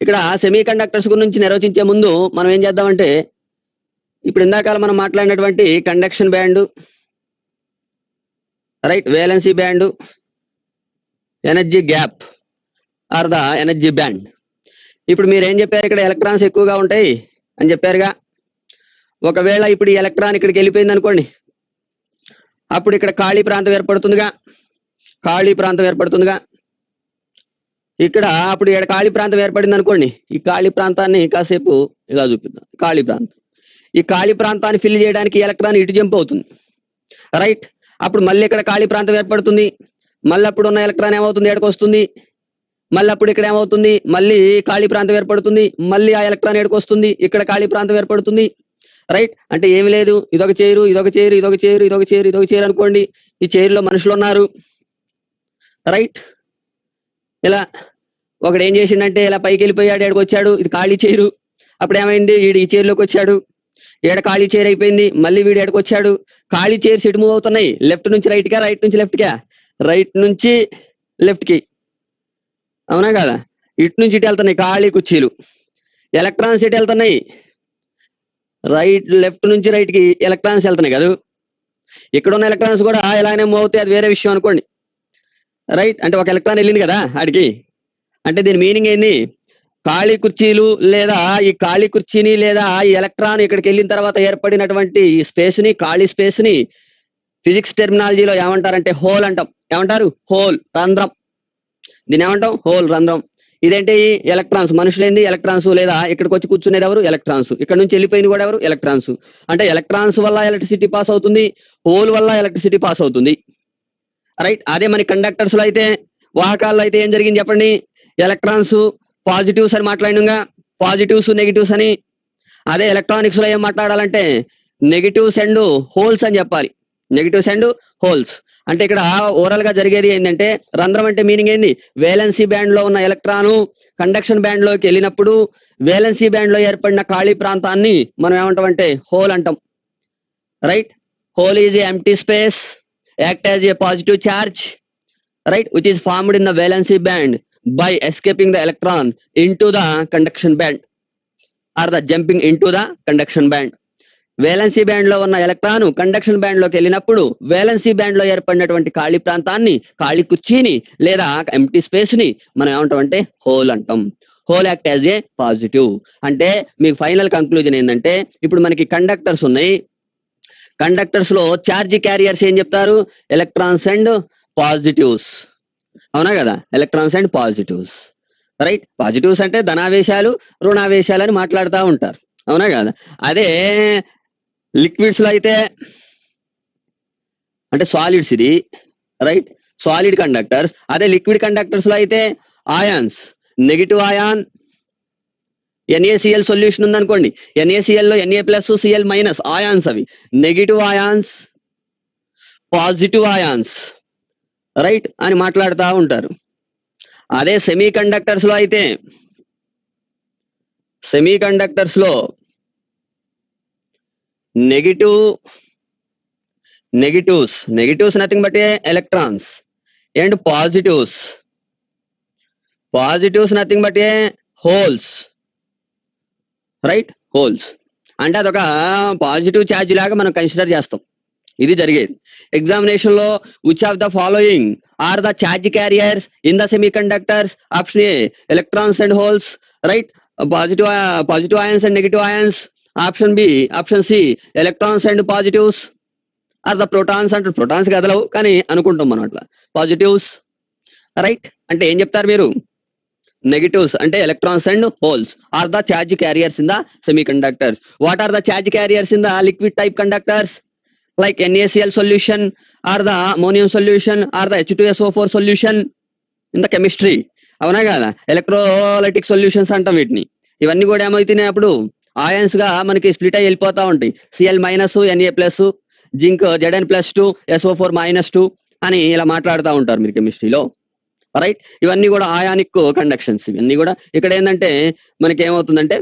ఇక్కడ సెమీ కండక్టర్స్ గురించి నిర్వచించే ముందు మనం ఏం చేద్దామంటే, ఇప్పుడు ఇందాక మనం మాట్లాడినటువంటి conduction band, right, valency band, energy gap or the energy band. ఇప్పుడు మీరు ఏం చెప్పారు? ఇక్కడ ఎలక్ట్రాన్స్ ఎక్కువగా ఉంటాయి అని చెప్పారుగా. ఒకవేళ ఇప్పుడు ఈ ఎలక్ట్రాన్ ఇక్కడికి వెళ్ళిపోయింది అనుకోండి, అప్పుడు ఇక్కడ ఖాళీ ప్రాంతం ఏర్పడుతుందిగా, ఖాళీ ప్రాంతం ఏర్పడుతుందిగా ఇక్కడ. అప్పుడు ఇక్కడ ఖాళీ ప్రాంతం ఏర్పడింది అనుకోండి, ఈ ఖాళీ ప్రాంతాన్ని కాసేపు ఇలా చూపిద్దాం. ఖాళీ ప్రాంతం, ఈ ఖాళీ ప్రాంతాన్ని ఫిల్ చేయడానికి ఎలక్ట్రాన్ ఇటు జంప్ అవుతుంది. రైట్. అప్పుడు మళ్ళీ ఇక్కడ ఖాళీ ప్రాంతం ఏర్పడుతుంది. మళ్ళీ అప్పుడు ఉన్న ఎలక్ట్రాన్ ఏమవుతుంది? ఎక్కడికి వస్తుంది. మళ్ళీ అప్పుడు ఇక్కడ ఏమవుతుంది? మళ్ళీ ఖాళీ ప్రాంతం ఏర్పడుతుంది. మళ్ళీ ఆ ఎలక్ట్రాన్ ఎక్కడికి వస్తుంది? ఇక్కడ ఖాళీ ప్రాంతం ఏర్పడుతుంది. రైట్. అంటే ఏమి లేదు, ఇదొక చైరు, ఇదొక చైరు, ఇదొక చైరు, ఇదొక చైరు, ఇదొక చైరు అనుకోండి. ఈ చైరులో మనుషులు ఉన్నారు. రైట్. ఇలా ఒకడు ఏం చేసిండంటే ఇలా పైకి వెళ్ళిపోయాడు, ఎక్కడికి వచ్చాడు, ఇది ఖాళీ చైరు. అప్పుడు ఏమైంది? వీడు ఈ చైర్లోకి వచ్చాడు, ఏడ ఖాళీ చైర్ అయిపోయింది. మళ్ళీ వీడు ఎక్కడికి వచ్చాడు, ఖాళీ చైర్స్ ఎటు మూవ్ అవుతున్నాయి? లెఫ్ట్ నుంచి రైట్ కా, రైట్ నుంచి లెఫ్ట్ కా? రైట్ నుంచి లెఫ్ట్ కి, అవునా కదా? ఇటు నుంచి ఇటు వెళ్తున్నాయి ఖాళీ కుర్చీలు. ఎలక్ట్రాన్స్ ఎటు వెళ్తున్నాయి? రైట్, లెఫ్ట్ నుంచి రైట్ కి ఎలక్ట్రాన్స్ వెళ్తున్నాయి కదా. ఇక్కడ ఉన్న ఎలక్ట్రాన్స్ కూడా ఇలానే మూవ్ అవుతాయి, అది వేరే విషయం అనుకోండి. రైట్. అంటే ఒక ఎలక్ట్రాన్ వెళ్ళింది కదా ఆడికి. అంటే దీని మీనింగ్ ఏంది? ఖాళీ కుర్చీలు లేదా ఈ ఖాళీ కుర్చీని లేదా ఈ ఎలక్ట్రాన్ ఇక్కడికి వెళ్ళిన తర్వాత ఏర్పడినటువంటి ఈ స్పేస్ ని, ఖాళీ స్పేస్ ని ఫిజిక్స్ టెర్మినాలజీలో ఏమంటారంటే హోల్ అంటాం. ఏమంటారు? హోల్, రంధ్రం. దీని ఏమంటాం? హోల్, రంధ్రం. ఇదేంటి? ఎలక్ట్రాన్స్. మనుషులేంది? ఎలక్ట్రాన్స్. లేదా ఇక్కడికి వచ్చి కూర్చునేది ఎవరు? ఎలక్ట్రాన్స్. ఇక్కడ నుంచి వెళ్ళిపోయింది కూడా ఎవరు? ఎలక్ట్రాన్స్. అంటే ఎలక్ట్రాన్స్ వల్ల ఎలక్ట్రిసిటీ పాస్ అవుతుంది, హోల్ వల్ల ఎలక్ట్రిసిటీ పాస్ అవుతుంది. రైట్. అదే మన కండక్టర్స్ లో అయితే, వాహకాల్లో అయితే ఏం జరిగింది చెప్పండి? ఎలక్ట్రాన్స్ పాజిటివ్స్ అని మాట్లాడినగా, పాజిటివ్స్ నెగిటివ్స్ అని. అదే ఎలక్ట్రానిక్స్ లో ఏం మాట్లాడాలంటే నెగిటివ్స్ అండ్ హోల్స్ అని చెప్పాలి. Negatives and holes. అంటే ఇక్కడ ఓవరాల్ గా జరిగేది ఏంటంటే, రంధ్రం అంటే మీనింగ్ ఏంది? వేలెన్సీ బ్యాండ్ లో ఉన్న ఎలక్ట్రాను కండక్షన్ బ్యాండ్ లోకి వెళ్ళినప్పుడు వేలెన్సీ బ్యాండ్ లో ఏర్పడిన ఖాళీ ప్రాంతాన్ని మనం ఏమంటామంటే హోల్ అంటాం. Right. Whole is a empty space, act as a positive charge, right, which is formed in the valency band by escaping the electron into the conduction band or the jumping into the conduction band. Valency band లో ఉన్న electron conduction band లోకి వెళ్ళినప్పుడు valency band లో ఏర్పడినటువంటి ఖాళీ ప్రాంతాన్ని, ఖాళీ కుర్చీని లేదా ఎంప్టీ స్పేస్ ని మనం ఏమంటామంటే హోల్ అంటాం. Whole act as a positive. అంటే మీకు ఫైనల్ కంక్లూజన్ ఏంటంటే, ఇప్పుడు మనకి కండక్టర్స్ ఉన్నాయి. కండక్టర్స్ లో ఛార్జ్ క్యారియర్స్ ఏం చెప్తారు? ఎలక్ట్రాన్స్ అండ్ పాజిటివ్స్, అవునా కదా? Electrons and positives. Right. Positives అంటే ధనావేశాలు, రుణావేశాలు అని మాట్లాడుతూ ఉంటారు, అవునా కదా? అదే లిక్విడ్స్ లో అయితే అంటే సాలిడ్స్ ఇది, రైట్, సాలిడ్ కండక్టర్స్. అదే లిక్విడ్ కండక్టర్స్ లో అయితే ions, negative Ayaan, NaCl solution ఉందనుకోండి, NaCl లో Na+Cl- ఆయాన్స్, అవి negative ions, positive ions, right అని మాట్లాడుతూ ఉంటారు. అదే సెమీ కండక్టర్స్ లో అయితే, సెమీ కండక్టర్స్ లో negative negatives nothing but electrons. And positives nothing but holes, right, holes. అంటే అదొక పాజిటివ్ ఛార్జ్ లాగా మనం కన్సిడర్ చేస్తాం. ఇది జరిగేది ఎగ్జామినేషన్ లో. Which of the following are the charge carriers in the semiconductors? Option A electrons and holes, right, positive ions and negative ions. Option C electrons and positives are the protons. అంటే protons కదలవు కానీ అనుకుంటాం మనం అట్లా. Positives, right. అంటే ఏం చెప్తారు మీరు? నెగిటివ్స్ అంటే electrons and holes are the charge carriers in the semiconductors. What are the charge carriers in the liquid type conductors? like NaCl solution or the ammonium solution or the H2SO4 solution in the chemistry. అవునా కదా? Electrolytic solutions అంటాం వీటిని. ఇవన్నీ కూడా ఏమవుతున్నాయి అప్పుడు ఆయన్స్ గా మనకి split అయ్యి వెళ్ళిపోతా ఉంటాయి. Cl-, Na+, zinc Zn+2, SO4-2 అని ఇలా మాట్లాడుతూ ఉంటారు మీరు కెమిస్ట్రీలో, రైట్. ఇవన్నీ కూడా ఆయానిక్ కండక్షన్స్. ఇవన్నీ కూడా ఇక్కడ ఏంటంటే మనకి ఏమవుతుందంటే,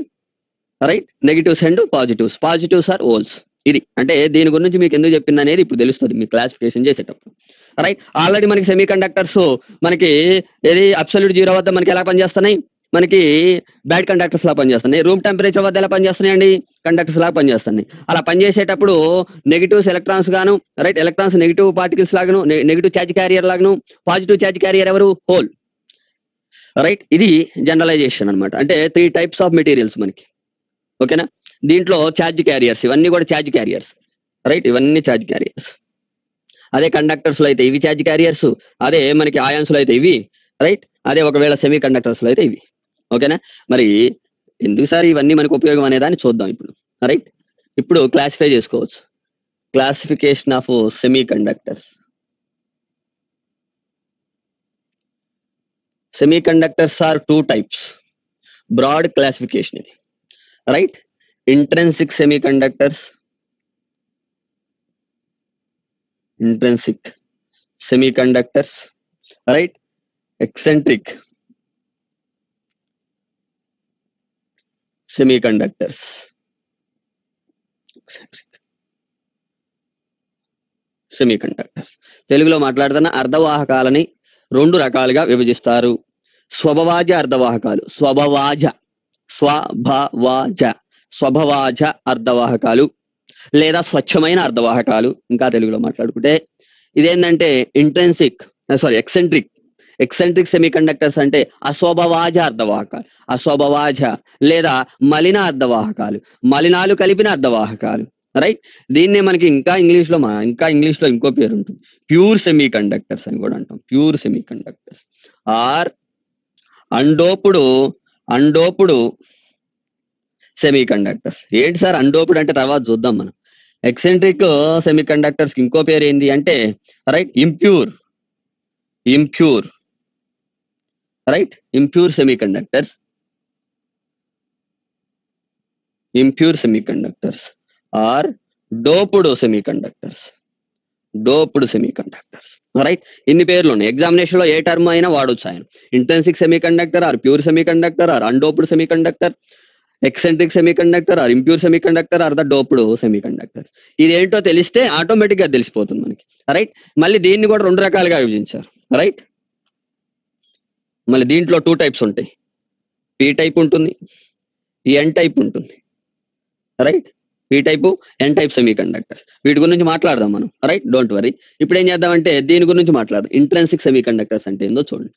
right, negatives and positives are holes. ఇది అంటే దీని గురించి మీకు ఎందుకు చెప్పింది అనేది ఇప్పుడు తెలుస్తుంది మీ క్లాసిఫికేషన్ చేసేటప్పుడు, రైట్. ఆల్రెడీ మనకి సెమీ కండక్టర్స్ మనకి ఏది అబ్సల్యూట్ జీరో వద్ద మనకి ఎలా పనిచేస్తున్నాయి? మనకి బ్యాడ్ కండక్టర్స్ లా పనిచేస్తున్నాయి. రూమ్ టెంపరేచర్ వద్ద ఎలా పనిచేస్తున్నాయండి? కండక్టర్స్ లాగా పనిచేస్తున్నాయి. అలా పనిచేసేటప్పుడు నెగిటివ్స్ ఎలక్ట్రాన్స్ గాను, రైట్, ఎలక్ట్రాన్స్ నెగిటివ్ పార్టికల్స్ లాగాను, నెగిటివ్ ఛార్జ్ క్యారియర్ లాగాను, పాజిటివ్ ఛార్జ్ క్యారియర్ ఎవరు? Hole, right. ఇది జనరలైజేషన్ అన్నమాట. అంటే 3 టైప్స్ ఆఫ్ మెటీరియల్స్ మనకి, ఓకేనా. దీంట్లో ఛార్జ్ క్యారియర్స్, ఇవన్నీ కూడా ఛార్జ్ క్యారియర్స్, రైట్. ఇవన్నీ ఛార్జ్ క్యారియర్స్. అదే కండక్టర్స్ లో అయితే ఇవి ఛార్జ్ క్యారియర్స్, అదే మనకి ఆయాన్స్ లో అయితే ఇవి, రైట్. అదే ఒకవేళ సెమీ కండక్టర్స్ లో అయితే ఇవి, ఓకేనా. మరి ఎందుకు సార్ ఇవన్నీ మనకు ఉపయోగం అనేదాన్ని చూద్దాం ఇప్పుడు, రైట్. ఇప్పుడు క్లాసిఫై చేసుకోవచ్చు. Classification of semiconductors. Semi conductors are 2 types. Broad classification ఇది, right. Intrinsic semiconductors, right. Eccentric semiconductors. తెలుగులో మాట్లాడుతున్న అర్ధవాహకాలని 2 రకాలుగా విభజిస్తారు. స్వభవాజ అర్ధవాహకాలు, స్వభవాజ అర్ధవాహకాలు లేదా స్వచ్ఛమైన అర్ధవాహకాలు. ఇంకా తెలుగులో మాట్లాడుకుంటే ఇదేంటంటే ఎక్సెంట్రిక్ సెమీ కండక్టర్స్ అంటే అస్వభవాజ అర్ధవాహకాలు, అస్వభవాజ లేదా మలిన అర్ధవాహకాలు, మలినాలు కలిపిన అర్ధవాహకాలు, రైట్. దీన్నే మనకి ఇంకా ఇంగ్లీష్లో ఇంకో పేరు ఉంటుంది, ప్యూర్ సెమీ కండక్టర్స్ అని కూడా అంటాం. Pure semi conductors or undoped semi conductors. ఏంటి సార్ అన్డోపుడ్ అంటే? తర్వాత చూద్దాం మనం. ఎక్సెంట్రిక్ సెమీ కండక్టర్స్ ఇంకో పేరు ఏంది అంటే, right, impure, right. Impure semi conductors are doped semi conductors, right. ఇన్ని పేర్లు ఉన్నాయి. ఎగ్జామినేషన్ లో ఏ టర్మ్ అయినా వాడొచ్చు ఆయన. Intrinsic semi conductor or pure semi conductor or undoped semi conductor, eccentric semi conductor or impure semi conductor or the doped semi conductor. ఇది ఏంటో తెలిస్తే ఆటోమేటిక్ గా తెలిసిపోతుంది మనకి, రైట్. మళ్ళీ దీన్ని కూడా 2 రకాలుగా విభజించారు, రైట్. మళ్ళీ దీంట్లో 2 టైప్స్ ఉంటాయి. పి టైప్ ఉంటుంది, ఎన్ టైప్ ఉంటుంది, right. P type, N type semiconductors. వీటి గురించి మాట్లాడదాం మనం, రైట్. Don't worry. ఇప్పుడు ఏం చేద్దామంటే దీని గురించి మాట్లాడదాం. ఇంట్రెన్సిక్ సెమీ కండక్టర్స్ అంటే ఏందో చూడండి,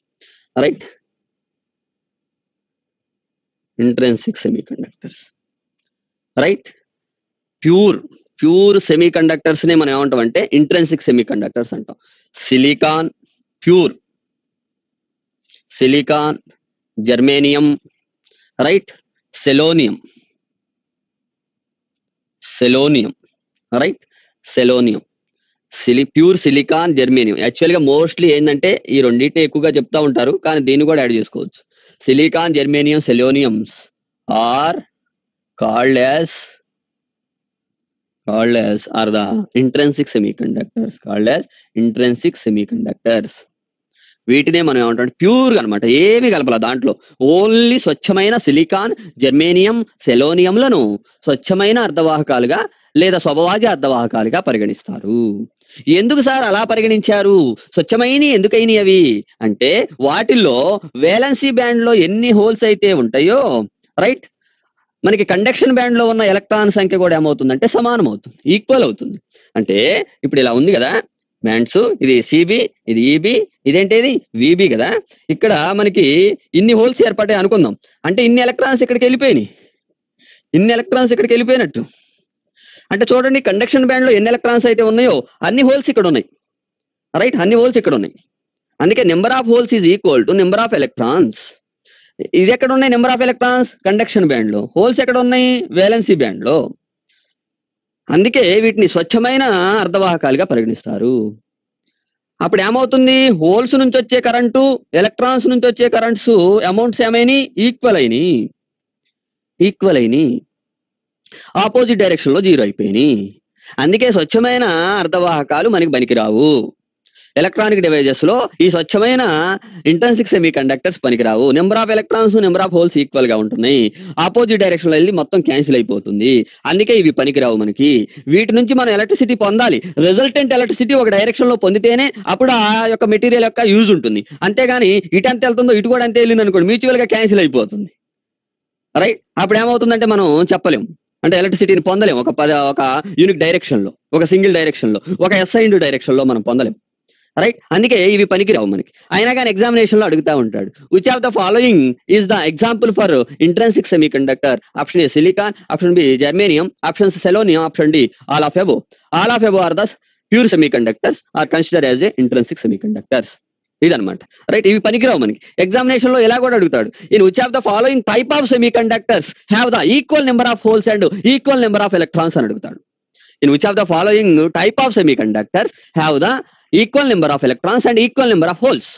right. Intrinsic semi conductors, right. Pure semi conductors నే మనం ఏమంటాం అంటే ఇంట్రెన్సిక్ సెమీ కండక్టర్స్ అంటాం. Silicon pure, germanium, right. Selenium, right. Pure silicon, germanium. యాక్చువల్గా మోస్ట్లీ ఏంటంటే ఈ రెండింటి ఎక్కువగా చెప్తా ఉంటారు, కానీ దీన్ని కూడా యాడ్ చేసుకోవచ్చు. Silicon, germanium, seleniums are called as are the intrinsic semiconductors. వీటినే మనం ఏమంటాం, ప్యూర్ అనమాట. ఏమి కలపాల దాంట్లో, ఓన్లీ స్వచ్ఛమైన సిలికాన్, జర్మేనియం, సెలోనియంలను స్వచ్ఛమైన అర్ధవాహకాలుగా లేదా స్వభవాజ అర్ధవాహకాలుగా పరిగణిస్తారు. ఎందుకు సార్ అలా పరిగణించారు? స్వచ్ఛమైనవి ఎందుకైనవి అవి అంటే వాటిల్లో వేలెన్సీ బ్యాండ్ లో ఎన్ని హోల్స్ అయితే ఉంటాయో రైట్, మనకి కండక్షన్ బ్యాండ్ లో ఉన్న ఎలక్ట్రాన్ సంఖ్య కూడా ఏమవుతుందంటే సమానం అవుతుంది, ఈక్వల్ అవుతుంది. అంటే ఇప్పుడు ఇలా ఉంది కదా బ్యాండ్స్, ఇది సిబి, ఇది ఈబి, ఇదేంటిది విబి కదా. ఇక్కడ మనకి ఇన్ని హోల్స్ ఏర్పడ్డాయి అనుకుందాం, అంటే ఇన్ని ఎలక్ట్రాన్స్ ఇక్కడికి వెళ్ళిపోయినాయి, ఇన్ని ఎలక్ట్రాన్స్ ఇక్కడికి వెళ్ళిపోయినట్టు. అంటే చూడండి కండక్షన్ బ్యాండ్ లో ఎన్ని ఎలక్ట్రాన్స్ అయితే ఉన్నాయో అన్ని హోల్స్ ఇక్కడ ఉన్నాయి రైట్, అన్ని హోల్స్ ఇక్కడ ఉన్నాయి. అందుకే number of holes is equal to number of electrons. ఇది ఎక్కడ ఉన్నాయి number of electrons? Conduction band లో. హోల్స్ ఎక్కడ ఉన్నాయి? వేలెన్సీ బ్యాండ్ లో. అందుకే వీటిని స్వచ్ఛమైన అర్ధవాహకాలుగా పరిగణిస్తారు. అప్పుడు ఏమవుతుంది? హోల్స్ నుంచి వచ్చే కరెంటు, ఎలక్ట్రాన్స్ నుంచి వచ్చే కరెంట్స్ అమౌంట్స్ ఏమైనాయి? ఈక్వల్ అయినాయి, ఈక్వల్ అయినాయి, ఆపోజిట్ డైరెక్షన్ లో జీరో అయిపోయినాయి. అందుకే స్వచ్ఛమైన అర్ధవాహకాలు మనకి పనికిరావు. ఎలక్ట్రానిక్ డివైజెస్ లో ఈ స్వచ్ఛమైన ఇంట్రెన్సిక్ సెమీ కండక్టర్స్ పనికిరావు. Number of electrons, number of holes equal గా ఉంటున్నాయి, ఆపోజిట్ డైరెక్షన్ లో వెళ్ళి మొత్తం క్యాన్సిల్ అయిపోతుంది. అందుకే ఇవి పనికిరావు మనకి. వీటి నుంచి మనం ఎలక్ట్రిసిటీ పొందాలి. రిజల్టెంట్ ఎలక్ట్రిసిటీ ఒక డైరెక్షన్ లో పొందితేనే అప్పుడు ఆ యొక్క మెటీరియల్ యొక్క యూజ్ ఉంటుంది. అంతేగాని ఇటు ఎంత వెళ్తుందో ఇటు కూడా అంతే వెళ్ళింది అనుకోండి, మ్యూచువల్ గా క్యాన్సిల్ అయిపోతుంది రైట్. అప్పుడు ఏమవుతుందంటే మనం చెప్పలేము, అంటే ఎలక్ట్రిసిటీని పొందలేము ఒక యూనిక్ డైరెక్షన్ లో, ఒక సింగిల్ డైరెక్షన్ లో, ఒక అసైన్డ్ డైరెక్షన్ లో మనం పొందలేము రైట్. అందుకే ఇవి పనికిరావు మనకి. అయినా కానీ ఎగ్జామినేషన్ లో అడుగుతా ఉంటాడు, which of the following is the example for intrinsic semi conductor? Option A silicon, option B germanium, option C selenium, option D all of above. All of above are the pure semi conductors are consider as a intrinsic semi conductors. ఇదనమాట right. ఇవి పనికిరావు మనకి. Examination లో ఇలా కూడా అడుగుతాడు, in which of the following type of semiconductors have the equal number of holes and equal number of electrons అని అడుగుతాడు. In which of the following type of semiconductors have the equal number of electrons and equal number of holes?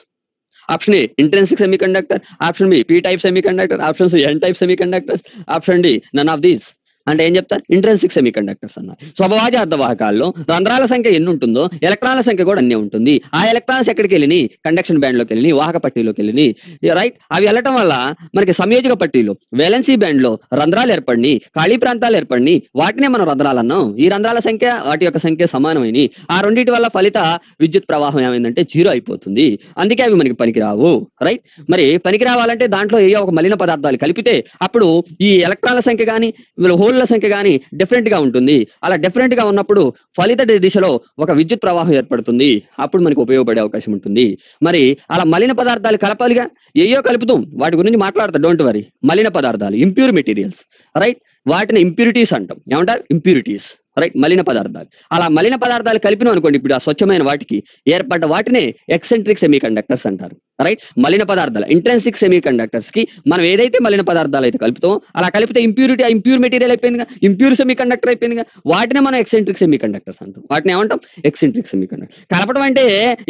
Option A intrinsic semi conductor, option B P type semiconductor, option C N type semiconductors, option D none of these. అంటే ఏం చెప్తారు? Intrinsic semi conductors అన్నారు. స్వభావజ అర్ధవాహకాల్లో రంధ్రాల సంఖ్య ఎన్ని ఉంటుందో ఎలక్ట్రాన్ల సంఖ్య కూడా అన్నీ ఉంటుంది. ఆ ఎలక్ట్రాన్స్ ఎక్కడికి వెళ్ళినాయి? కండక్షన్ బ్యాండ్ లోకి వెళ్ళినాయి, వాహక పట్టీలోకి వెళ్ళినాయి రైట్. అవి వెళ్ళటం వల్ల మనకి సంయోజక పట్టీలో వేలెన్సీ బ్యాండ్ లో రంధ్రాలు ఏర్పడినాయి, ఖాళీ ప్రాంతాలు ఏర్పడినాయి, వాటినే మనం రంధ్రాలు అన్నాం. ఈ రంధ్రాల సంఖ్య వాటి యొక్క సంఖ్య సమానమైనవి. ఆ రెండింటి వల్ల ఫలిత విద్యుత్ ప్రవాహం ఏమైందంటే జీరో అయిపోతుంది. అందుకే అవి మనకి పనికిరావు రైట్. మరి పనికి రావాలంటే దాంట్లో ఏవో ఒక మలిన పదార్థాలు కలిపితే అప్పుడు ఈ ఎలక్ట్రాన్ల సంఖ్య కానీ హోల్ సంఖ్య కానీ డిఫరెంట్ గా ఉంటుంది. అలా డిఫరెంట్ గా ఉన్నప్పుడు ఫలిత దిశలో ఒక విద్యుత్ ప్రవాహం ఏర్పడుతుంది. అప్పుడు మనకు ఉపయోగపడే అవకాశం ఉంటుంది. మరి అలా మలిన పదార్థాలు కలపాలిగా, ఏయో కలుపుతాం, వాటి గురించి మాట్లాడతా, డోంట్ వరీ. మలిన పదార్థాలు, ఇంప్యూర్ మెటీరియల్స్ రైట్, వాటిని ఇంప్యూరిటీస్ అంటాం. ఏమంటారు? ఇంప్యూరిటీస్ రైట్, మలిన పదార్థాలు. అలా మలిన పదార్థాలు కలిపినాం అనుకోండి, ఇప్పుడు ఆ స్వచ్ఛమైన వాటికి ఏర్పడ్డ వాటినే ఎక్సెంట్రిక్ సెమీ కండక్టర్స్ అంటారు రైట్. మలిన పదార్థాలు ఇంట్రెన్సిక్ సెమీ కండక్టర్స్ కి మనం ఏదైతే మలిన పదార్థాలు అయితే కలుపుతామో అలా కలిపితే ఇంప్యూరిటీ, ఇంప్యూర్ మెటీరియల్ అయిపోయిందిగా, ఇంప్యూర్ సెమీ కండక్టర్ అయిపోయిందిగా, వాటినే మనం ఎక్సెంట్రిక్ సెమీ కండక్టర్స్ అంటాం. వాటిని ఏమంటాం? Eccentric semi conductor. కలపడం అంటే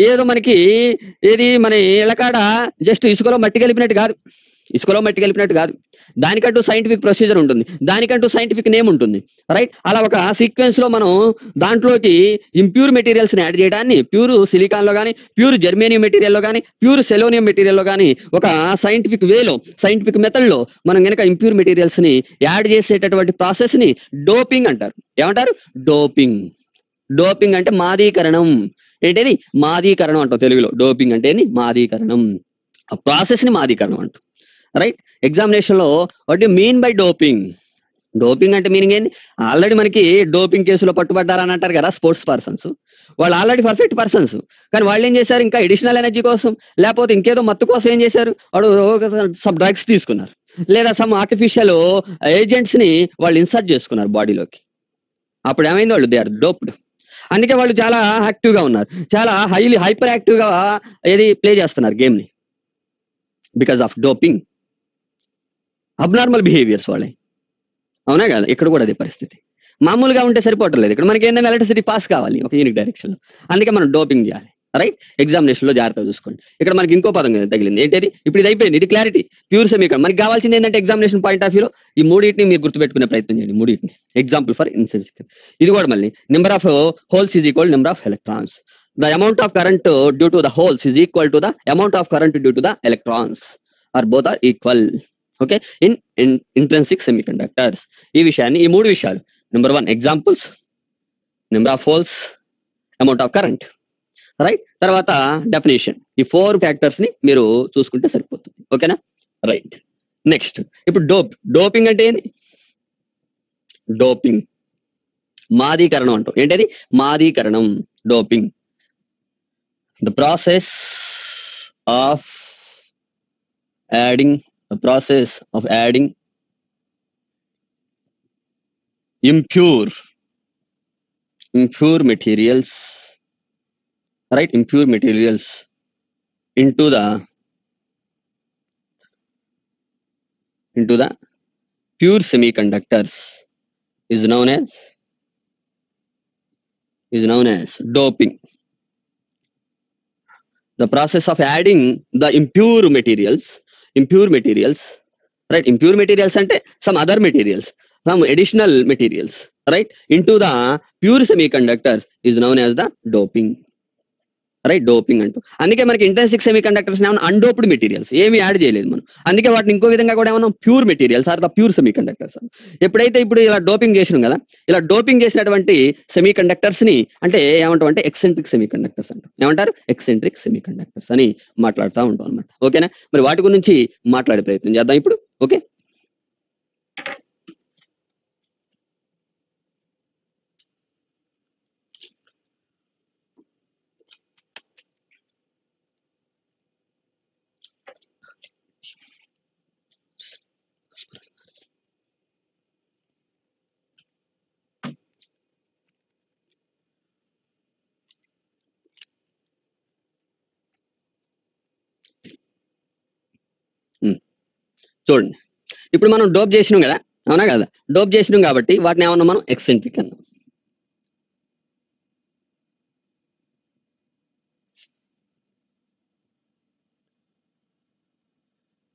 ఏదో మనకి ఏది మన ఇళ్ళకాడ జస్ట్ ఇసుకలో మట్టి కలిపినట్టు కాదు, ఇసుకలో మట్టి కలిపినట్టు కాదు. దానికంటూ సైంటిఫిక్ ప్రొసీజర్ ఉంటుంది, దానికంటూ సైంటిఫిక్ నేమ్ ఉంటుంది రైట్. అలా ఒక సీక్వెన్స్ లో మనం దాంట్లోకి ఇంప్యూర్ మెటీరియల్స్ ని యాడ్ చేయడాన్ని ప్యూర్ సిలికాన్ లో కానీ, ప్యూర్ జర్మేనియం మెటీరియల్ లో కానీ, ప్యూర్ సెలోనియం మెటీరియల్ లో కానీ ఒక సైంటిఫిక్ వేలో, సైంటిఫిక్ మెథడ్ లో మనం గనక ఇంప్యూర్ మెటీరియల్స్ ని యాడ్ చేసేటటువంటి ప్రాసెస్ ని డోపింగ్ అంటారు. ఏమంటారు? డోపింగ్. డోపింగ్ అంటే మాదీకరణం. ఏంటది? మాదీకరణం అంటాం తెలుగులో. డోపింగ్ అంటే మాదీకరణం. ఆ ప్రాసెస్ ని మాదీకరణం అంటాం రైట్. ఎగ్జామినేషన్ లో what you mean by doping? Doping అంటే మీనింగ్ ఏంటి? ఆల్రెడీ మనకి డోపింగ్ కేసులో పట్టుబడ్డారని అంటారు కదా స్పోర్ట్స్ పర్సన్స్, వాళ్ళు ఆల్రెడీ పర్ఫెక్ట్ పర్సన్స్, కానీ వాళ్ళు ఏం చేశారు? ఇంకా ఎడిషనల్ ఎనర్జీ కోసం లేకపోతే ఇంకేదో మత్తు కోసం ఏం చేశారు? వాడు సమ్ డ్రగ్స్ తీసుకున్నారు, లేదా సమ్ ఆర్టిఫిషియల్ ఏజెంట్స్ ని వాళ్ళు ఇన్సర్ట్ చేసుకున్నారు బాడీలోకి. అప్పుడు ఏమైంది? వాళ్ళు దే ఆర్ డోప్డ్. అందుకే వాళ్ళు చాలా యాక్టివ్ గా ఉన్నారు, చాలా హైపర్ యాక్టివ్ గా ఏది ప్లే చేస్తున్నారు గేమ్ ని, because of doping. Abnormal behaviours వాళ్ళే. అవునా కదా? ఇక్కడ కూడా అదే పరిస్థితి. మామూలుగా ఉంటే సరిపోవట్లేదు. ఇక్కడ మనకి ఏంటంటే ఎలక్ట్రిసిటీ పాస్ కావాలి ఒక యూనిక్ డైరెక్షన్ లో, అందుకే మనం డోపింగ్ చేయాలి రైట్. ఎగ్జామినేషన్ లో జాగ్రత్తగా చూసుకోండి. ఇక్కడ మనకి ఇంకో పదం తగిలింది. ఏంటది? ఇప్పుడు ఇది అయిపోయింది, ఇది క్లారిటీ, ప్యూర్ సెమీకండక్టర్. మనకి కావాల్సింది ఏంటంటే ఎగ్జామినేషన్ పాయింట్ ఆఫ్ వ్యూలో ఈ మూడింటిని మీరు గుర్తుపెట్టుకునే ప్రయత్నం చేయండి. మూడింటిని ఎగ్జాంపుల్ ఫర్ ఇన్సెన్సిక్. ఇది కూడా మళ్ళీ number of holes is equal number of electrons. The amount of current due to the holes is equal to the amount of current due to the electrons, or both are equal. Okay, in intrinsic semiconductors. ఈ విషయాన్ని, ఈ మూడు విషయాలు, number 1 examples, number of holes amount of current, right. తర్వాత definition. ఈ 4 factors ని మీరు చూసుకుంటే సరిపోతుంది. ఓకేనా? రైట్. నెక్స్ట్ ఇప్పుడు డోపింగ్ అంటే ఏంది? డోపింగ్ మాదీకరణం అంటాం. ఏంటది? మాదీకరణం, doping. The process of adding impure materials, right, impure materials into the pure semiconductors is known as doping. The process of adding the impure materials, right, impure materials ante some other materials, some additional materials, right, into the pure semiconductors is known as the doping, right, doping అంటూ. అందుకే మనకి intrinsic semi conductors ఏమన్నా undoped materials, ఏమి add చేయలేదు మనం. అందుకే వాటిని ఇంకో విధంగా కూడా ఏమన్నా pure materials or the pure semi conductors. ఎప్పుడైతే ఇప్పుడు ఇలా డోపింగ్ చేసినాం కదా, ఇలా డోపింగ్ చేసినటువంటి సెమీ కండక్టర్స్ ని అంటే ఏమంటాం అంటే ఎక్సెంట్రిక్ సెమీ కండక్టర్స్ అంటాం. ఏమంటారు? ఎక్సెంట్రిక్ సెమీ కండక్టర్స్ అని మాట్లాడుతూ ఉంటాం అనమాట. ఓకేనా? మరి వాటి గురించి మాట్లాడే ప్రయత్నం చేద్దాం ఇప్పుడు. ఓకే, చూడండి. ఇప్పుడు మనం డోప్ చేసినాం కదా, అవునా కదా? డోప్ చేసినాం కాబట్టి వాటిని ఏమన్నా మనం ఎక్సెంట్రిక్ అన్నాం.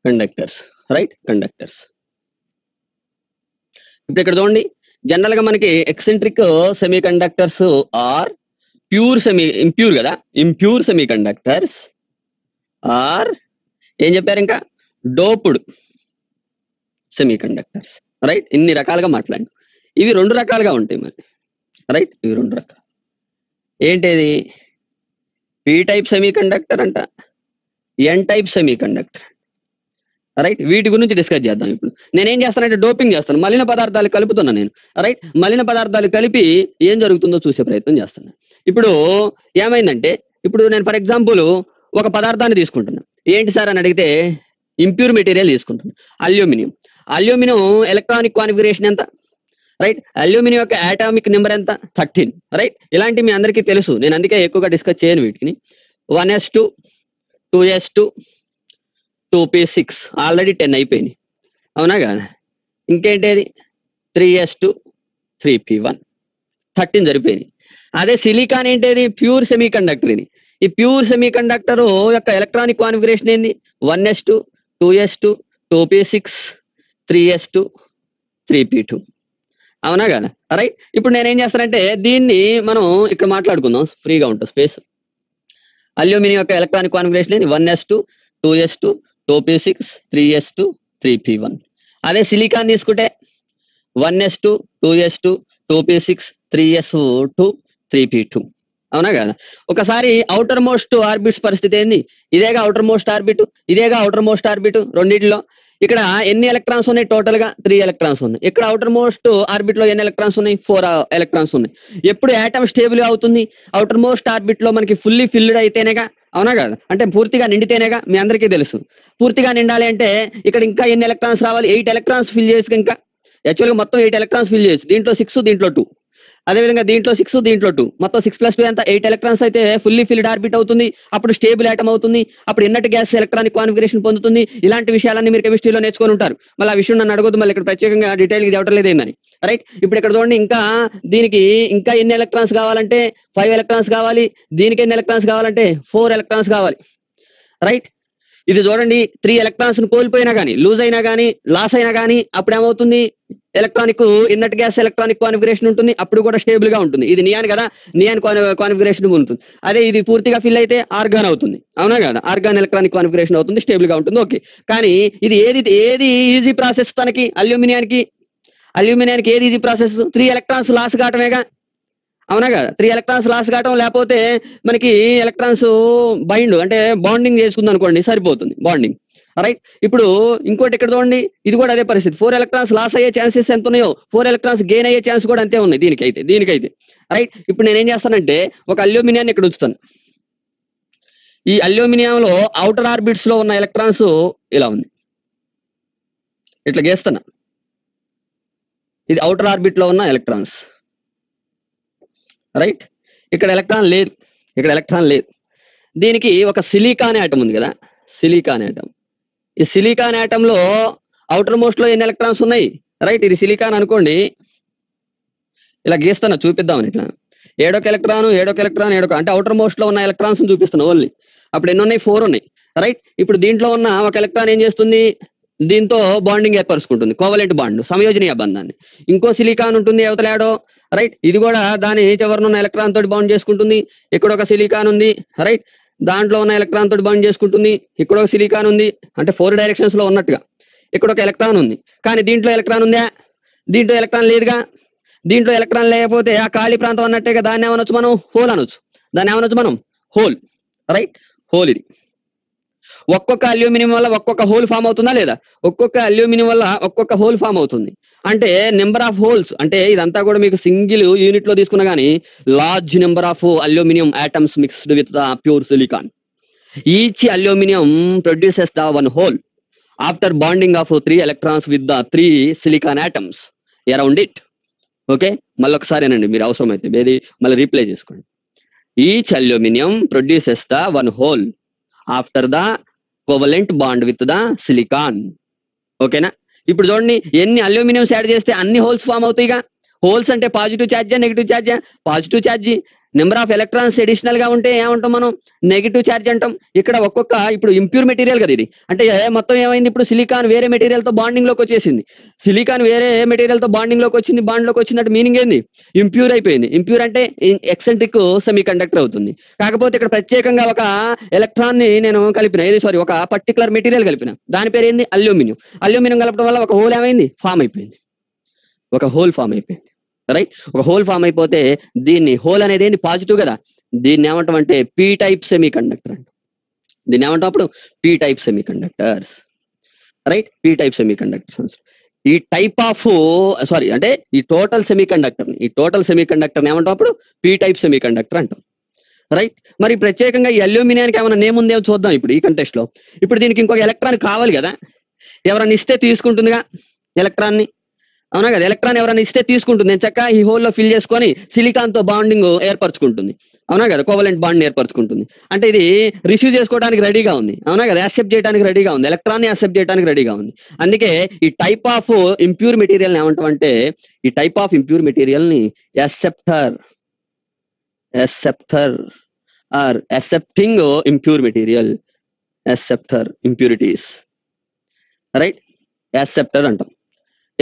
Conductors, right, conductors. ఇప్పుడు ఇక్కడ చూడండి, జనరల్ గా మనకి extrinsic semi conductors are impure కదా, ఇంప్యూర్ సెమీ కండక్టర్స్ ఆర్ ఏం చెప్పారు ఇంకా? Doped semi conductors, right. ఇన్ని రకాలుగా మాట్లాడి ఇవి 2 రకాలుగా ఉంటాయి మరి, రైట్. ఇవి 2 రకాలు. ఏంటిది? పి టైప్ సెమీ కండక్టర్ అంట, N type semiconductor, right. వీటి గురించి డిస్కస్ చేద్దాం. ఇప్పుడు నేనేం చేస్తానంటే డోపింగ్ చేస్తాను, మలిన పదార్థాలు కలుపుతున్నా నేను, రైట్. మలిన పదార్థాలు కలిపి ఏం జరుగుతుందో చూసే ప్రయత్నం చేస్తాను. ఇప్పుడు ఏమైందంటే, ఇప్పుడు నేను ఫర్ ఎగ్జాంపుల్ ఒక పదార్థాన్ని తీసుకుంటున్నాను. ఏంటి సార్ అని అడిగితే ఇంప్యూర్ మెటీరియల్ తీసుకుంటున్నాను. అల్యూమినియం ఎలక్ట్రానిక్ కాన్ఫిగరేషన్ ఎంత? రైట్. అల్యూమినియం యొక్క అటామిక్ నెంబర్ ఎంత? 13, రైట్. ఇలాంటివి మీ అందరికీ తెలుసు, నేను అందుకే ఎక్కువగా డిస్కస్ చేయను వీటిని. 1s2 2s2 2p6 ఆల్రెడీ 10 అయిపోయినాయి, అవునా కదా? ఇంకేంటేది? 3s2 3p1 13 సరిపోయినాయి. అదే సిలికాన్ ఏంటేది? Pure semi conductor. ఇది ఈ ప్యూర్ సెమీ కండక్టర్ యొక్క ఎలక్ట్రానిక్ కాన్ఫిగరేషన్ ఏంది? 1s2 2s2 2p6 3s2 3p2, అవునా కదా? రైట్. ఇప్పుడు నేనేం చేస్తానంటే దీన్ని మనం ఇక్కడ మాట్లాడుకుందాం, ఫ్రీగా ఉంటుంది స్పేస్. అల్యూమినియం యొక్క ఎలక్ట్రానిక్ కాన్ఫిగరేషన్ ఏంది? 1s2 2s2 2p6 3s2 3p1. అదే సిలికాన్ తీసుకుంటే 1s2 2s2 2p6 3s2 3p2, అవునా కదా? ఒకసారి అవుటర్ మోస్ట్ ఆర్బిట్స్ పరిస్థితి ఏంది? ఇదేగా అవుటర్ మోస్ట్ ఆర్బిట్, ఇదేగా అవుటర్ మోస్ట్ ఆర్బిట్. రెండిట్లో ఇక్కడ ఎన్ని ఎలక్ట్రాన్స్ ఉన్నాయి? టోటల్ గా 3 ఎలక్ట్రాన్స్ ఉన్నాయి. ఇక్కడ అవుటర్ మోస్ట్ ఆర్బిట్ లో ఎన్ని ఎలక్ట్రాన్స్ ఉన్నాయి? 4 ఎలక్ట్రాన్స్ ఉన్నాయి. ఎప్పుడు ఆటమ్ స్టేబుల్ అవుతుంది? అవుటర్ మోస్ట్ ఆర్బిట్ లో మనకి ఫుల్లీ ఫిల్డ్ అయితేనేగా, అవునా కదా? అంటే పూర్తిగా నిండితేనేగా. మీ అందరికీ తెలుసు, పూర్తిగా నిండాలి అంటే ఇక్కడ ఇంకా ఎన్ని ఎలక్ట్రాన్స్ రావాలి? 8 ఎలక్ట్రాన్స్ ఫిల్ చేసి, ఇంకా యాక్చువల్గా మొత్తం 8 ఎలక్ట్రాన్స్ ఫిల్ చేయొచ్చు. దీంట్లో 6, దీంట్లో 2, అదేవిధంగా దీంట్లో 6, దీంట్లో 2, మొత్తం 6 + 2 ఎంత? 8 ఎలక్ట్రాన్స్ అయితే ఫుల్లీ ఫిల్డ్ ఆర్బిట్ అవుతుంది. అప్పుడు స్టేబుల్ ఆటమ్ అవుతుంది. అప్పుడు ఇన్నట్ గ్యాస్ ఎలక్ట్రానిక్ కాన్ఫిగరేషన్ పొందుతుంది. ఇలాంటి విషయాలన్నీ మీరు కెమిస్ట్రీలో నేర్చుకొని ఉంటారు. మళ్ళీ ఆ విషయం నన్ను అడగొద్దు, మళ్ళీ ఇక్కడ ప్రత్యేకంగా డీటెయిల్ ఇది అవటం లేదేందని, రైట్. ఇప్పుడు ఇక్కడ చూడండి, ఇంకా దీనికి ఇంకా ఎన్ని ఎలక్ట్రాన్స్ కావాలంటే 5 ఎలక్ట్రాన్స్ కావాలి. దీనికి ఎన్ని ఎలక్ట్రాన్స్ కావాలంటే 4 ఎలక్ట్రాన్స్ కావాలి, రైట్. ఇది చూడండి, 3 ఎలక్ట్రాన్స్ కోల్పోయినా కానీ, లూజ్ అయినా కానీ, లాస్ అయినా కానీ అప్పుడు ఏమవుతుంది? Electronic inert gas electronic configuration ఉంటుంది. అప్పుడు కూడా స్టేబుల్ గా ఉంటుంది. ఇది నియాన్ కదా, నియాన్ కాన్ఫిగరేషన్ ఉంటుంది. అదే ఇది పూర్తిగా ఫిల్ అయితే ఆర్గాన్ అవుతుంది, అవునా కదా? ఆర్గాన్ ఎలక్ట్రానిక్ కాన్ఫిగరేషన్ అవుతుంది, స్టేబుల్ గా ఉంటుంది. ఓకే. కానీ ఇది ఏది ఈజీ ప్రాసెస్ తనకి? అల్యూమినియానికి ఏది ఈజీ ప్రాసెస్? 3 ఎలక్ట్రాన్స్ లాస్ కావటమేగా, అవునా కదా, 3 ఎలక్ట్రాన్స్ లాస్ కావటం, లేకపోతే మనకి ఎలక్ట్రాన్స్ బైండ్ అంటే బాండింగ్ చేసుకుంది అనుకోండి, సరిపోతుంది బాండింగ్. రైట్. ఇప్పుడు ఇంకోటి ఇక్కడ చూడండి, ఇది కూడా అదే పరిస్థితి. 4 ఎలక్ట్రాన్స్ లాస్ అయ్యే ఛాన్సెస్ ఎంత ఉన్నాయో 4 ఎలక్ట్రాన్స్ గెయిన్ అయ్యే ఛాన్స్ కూడా అంతే ఉన్నాయి దీనికైతే. రైట్. ఇప్పుడు నేనేం చేస్తానంటే ఒక అల్యూమినియాన్ని ఇక్కడ ఉంచుతాను. ఈ అల్యూమినియంలో అవుటర్ ఆర్బిట్స్ లో ఉన్న ఎలక్ట్రాన్స్ ఇలా ఉంది, ఇట్లా గీస్తున్నా. ఇది అవుటర్ ఆర్బిట్ లో ఉన్న ఎలక్ట్రాన్స్. రైట్. ఇక్కడ ఎలక్ట్రాన్ లేదు. దీనికి ఒక సిలికాన్ ఆటం ఉంది కదా, సిలికాన్ ఆటం. ఈ సిలికాన్ ఆటం లో అవుటర్ మోస్ట్ లో ఎన్ని ఎలక్ట్రాన్స్ ఉన్నాయి? రైట్. ఇది సిలికాన్ అనుకోండి, ఇలా గీస్తున్నా చూపిద్దామని. ఇట్లా ఏడొక ఎలక్ట్రాన్ అంటే అవుటర్ మోస్ట్ లో ఉన్న ఎలక్ట్రాన్స్ చూపిస్తున్నా ఓన్లీ. అప్పుడు ఎన్ని ఉన్నాయి? 4 ఉన్నాయి. రైట్. ఇప్పుడు దీంట్లో ఉన్న ఒక ఎలక్ట్రాన్ ఏం చేస్తుంది? దీంతో బాండింగ్ ఏర్పరుచుకుంటుంది, కోవలెంట్ బాండ్, సంయోజనీయ బంధాన్ని. ఇంకో సిలికాన్ ఉంటుంది అవతలాడో. రైట్. ఇది కూడా దాని చివరన ఉన్న ఎలక్ట్రాన్ తోటి బాండ్ చేసుకుంటుంది. ఇక్కడ ఒక సిలికాన్ ఉంది. రైట్. దాంట్లో ఉన్న ఎలక్ట్రాన్ తోటి బాండ్ చేసుకుంటుంది. ఇక్కడ ఒక సిలికాన్ ఉంది, అంటే 4 డైరెక్షన్స్ లో ఉన్నట్టుగా. ఇక్కడ ఒక ఎలక్ట్రాన్ ఉంది, కానీ దీంట్లో ఎలక్ట్రాన్ ఉందా? దీంట్లో ఎలక్ట్రాన్ లేదుగా. దీంట్లో ఎలక్ట్రాన్ లేకపోతే ఆ ఖాళీ ప్రాంతం అన్నట్టేగా, దాన్ని ఏమనొచ్చు మనం? హోల్ అనొచ్చు. దాన్ని ఏమనొచ్చు మనం? హోల్. రైట్. హోల్. ఇది ఒక్కొక్క అల్యూమినియం వల్ల ఒక్కొక్క హోల్ ఫామ్ అవుతుందా లేదా? ఒక్కొక్క అల్యూమినియం వల్ల ఒక్కొక్క హోల్ ఫామ్ అవుతుంది. అంటే నెంబర్ ఆఫ్ హోల్స్, అంటే ఇదంతా కూడా మీకు సింగిల్ యూనిట్ లో తీసుకున్నా గానీ large number of aluminium atoms mixed with the pure silicon. Each aluminium produces the one whole after bonding of 3 electrons with the 3 silicon atoms around it. Okay. మళ్ళీ ఒకసారేనండి, మీరు అవసరమైతే ఏది మళ్ళీ రీప్లే చేసుకోండి. Each aluminium produces the one whole after the covalent bond with the silicon. ఓకేనా? ఇప్పుడు చూడండి, ఎన్ని అల్యూమినియంస్ యాడ్ చేస్తే అన్ని హోల్స్ ఫామ్ అవుతాయిగా. హోల్స్ అంటే పాజిటివ్ ఛార్జా నెగిటివ్ ఛార్జా? పాజిటివ్ ఛార్జీ. నెంబర్ ఆఫ్ ఎలక్ట్రాన్స్ అడిషనల్ గా ఉంటే ఏమంటాం మనం? నెగిటివ్ ఛార్జ్ అంటాం. ఇక్కడ ఇప్పుడు ఇంప్యూర్ మెటీరియల్ కదా ఇది, అంటే మొత్తం ఏమైంది? ఇప్పుడు సిలికాన్ వేరే మెటీరియల్ తో బాండింగ్ లోకి వచ్చేసింది. సిలికాన్ వేరే మెటీరియల్ తో బాండింగ్ లోకి వచ్చింది. బాండ్ లోకి వచ్చినట్టు మీనింగ్ ఏంది? ఇంప్యూర్ అయిపోయింది. ఇంప్యూర్ అంటే ఎక్సెంట్రిక్ సెమీ కండక్టర్ అవుతుంది. కాకపోతే ఇక్కడ ప్రత్యేకంగా ఒక ఎలక్ట్రాన్ ని నేను కలిపిన, ఒక పర్టికులర్ మెటీరియల్ కలిపిన, దాని పేరు ఏంది? అల్యూమినియం. అల్యూమినియం కలపడం వల్ల ఒక హోల్ ఏమైంది? ఫామ్ అయిపోయింది. ఒక హోల్ ఫామ్ అయిపోయింది. రైట్. ఒక హోల్ ఫామ్ అయిపోతే దీన్ని, హోల్ అనేది ఏంది? పాజిటివ్ కదా. దీన్ని ఏమంటాం అంటే పీ టైప్ సెమీ కండక్టర్ అంట. దీన్ని ఏమంటాం అప్పుడు? P type semi conductors. Right. P type semi conductors. ఈ టైప్ ఆఫ్ అంటే ఈ టోటల్ సెమీ కండక్టర్ ఏమంటాం అప్పుడు? పీ టైప్ సెమీ కండక్టర్ అంటాం. రైట్. మరి ప్రత్యేకంగా ఈ అల్యూమినియానికి ఏమైనా నేమ్ ఉందేమో చూద్దాం ఇప్పుడు ఈ కంటెస్ట్ లో. ఇప్పుడు దీనికి ఇంకొక ఎలక్ట్రాన్ కావాలి కదా, ఎవరైనా ఇస్తే తీసుకుంటుందిగా ఎలక్ట్రాన్ని. అవునా కదా? ఎలక్ట్రాన్ ఎవరైనా ఇస్తే తీసుకుంటుంది. నేను చక్కగా ఈ హోల్లో ఫిల్ చేసుకొని సిలికాన్ తో బాండింగ్ ఏర్పరచుకుంటుంది. అవునా కదా? కోవలెంట్ బాండ్ ఏర్పరచుకుంటుంది. అంటే ఇది రిసీవ్ చేసుకోవడానికి రెడీగా ఉంది. అవునా కదా? యాక్సెప్ట్ చేయడానికి రెడీగా ఉంది. ఎలక్ట్రాన్ ని యాక్సెప్ట్ చేయడానికి రెడీగా ఉంది. అందుకే ఈ టైప్ ఆఫ్ ఇంప్యూర్ మెటీరియల్ ఏమంటాం అంటే, ఈ టైప్ ఆఫ్ ఇంప్యూర్ మెటీరియల్ ని acceptor or accepting impure material, acceptor impurities. Right. Acceptor అంటాం.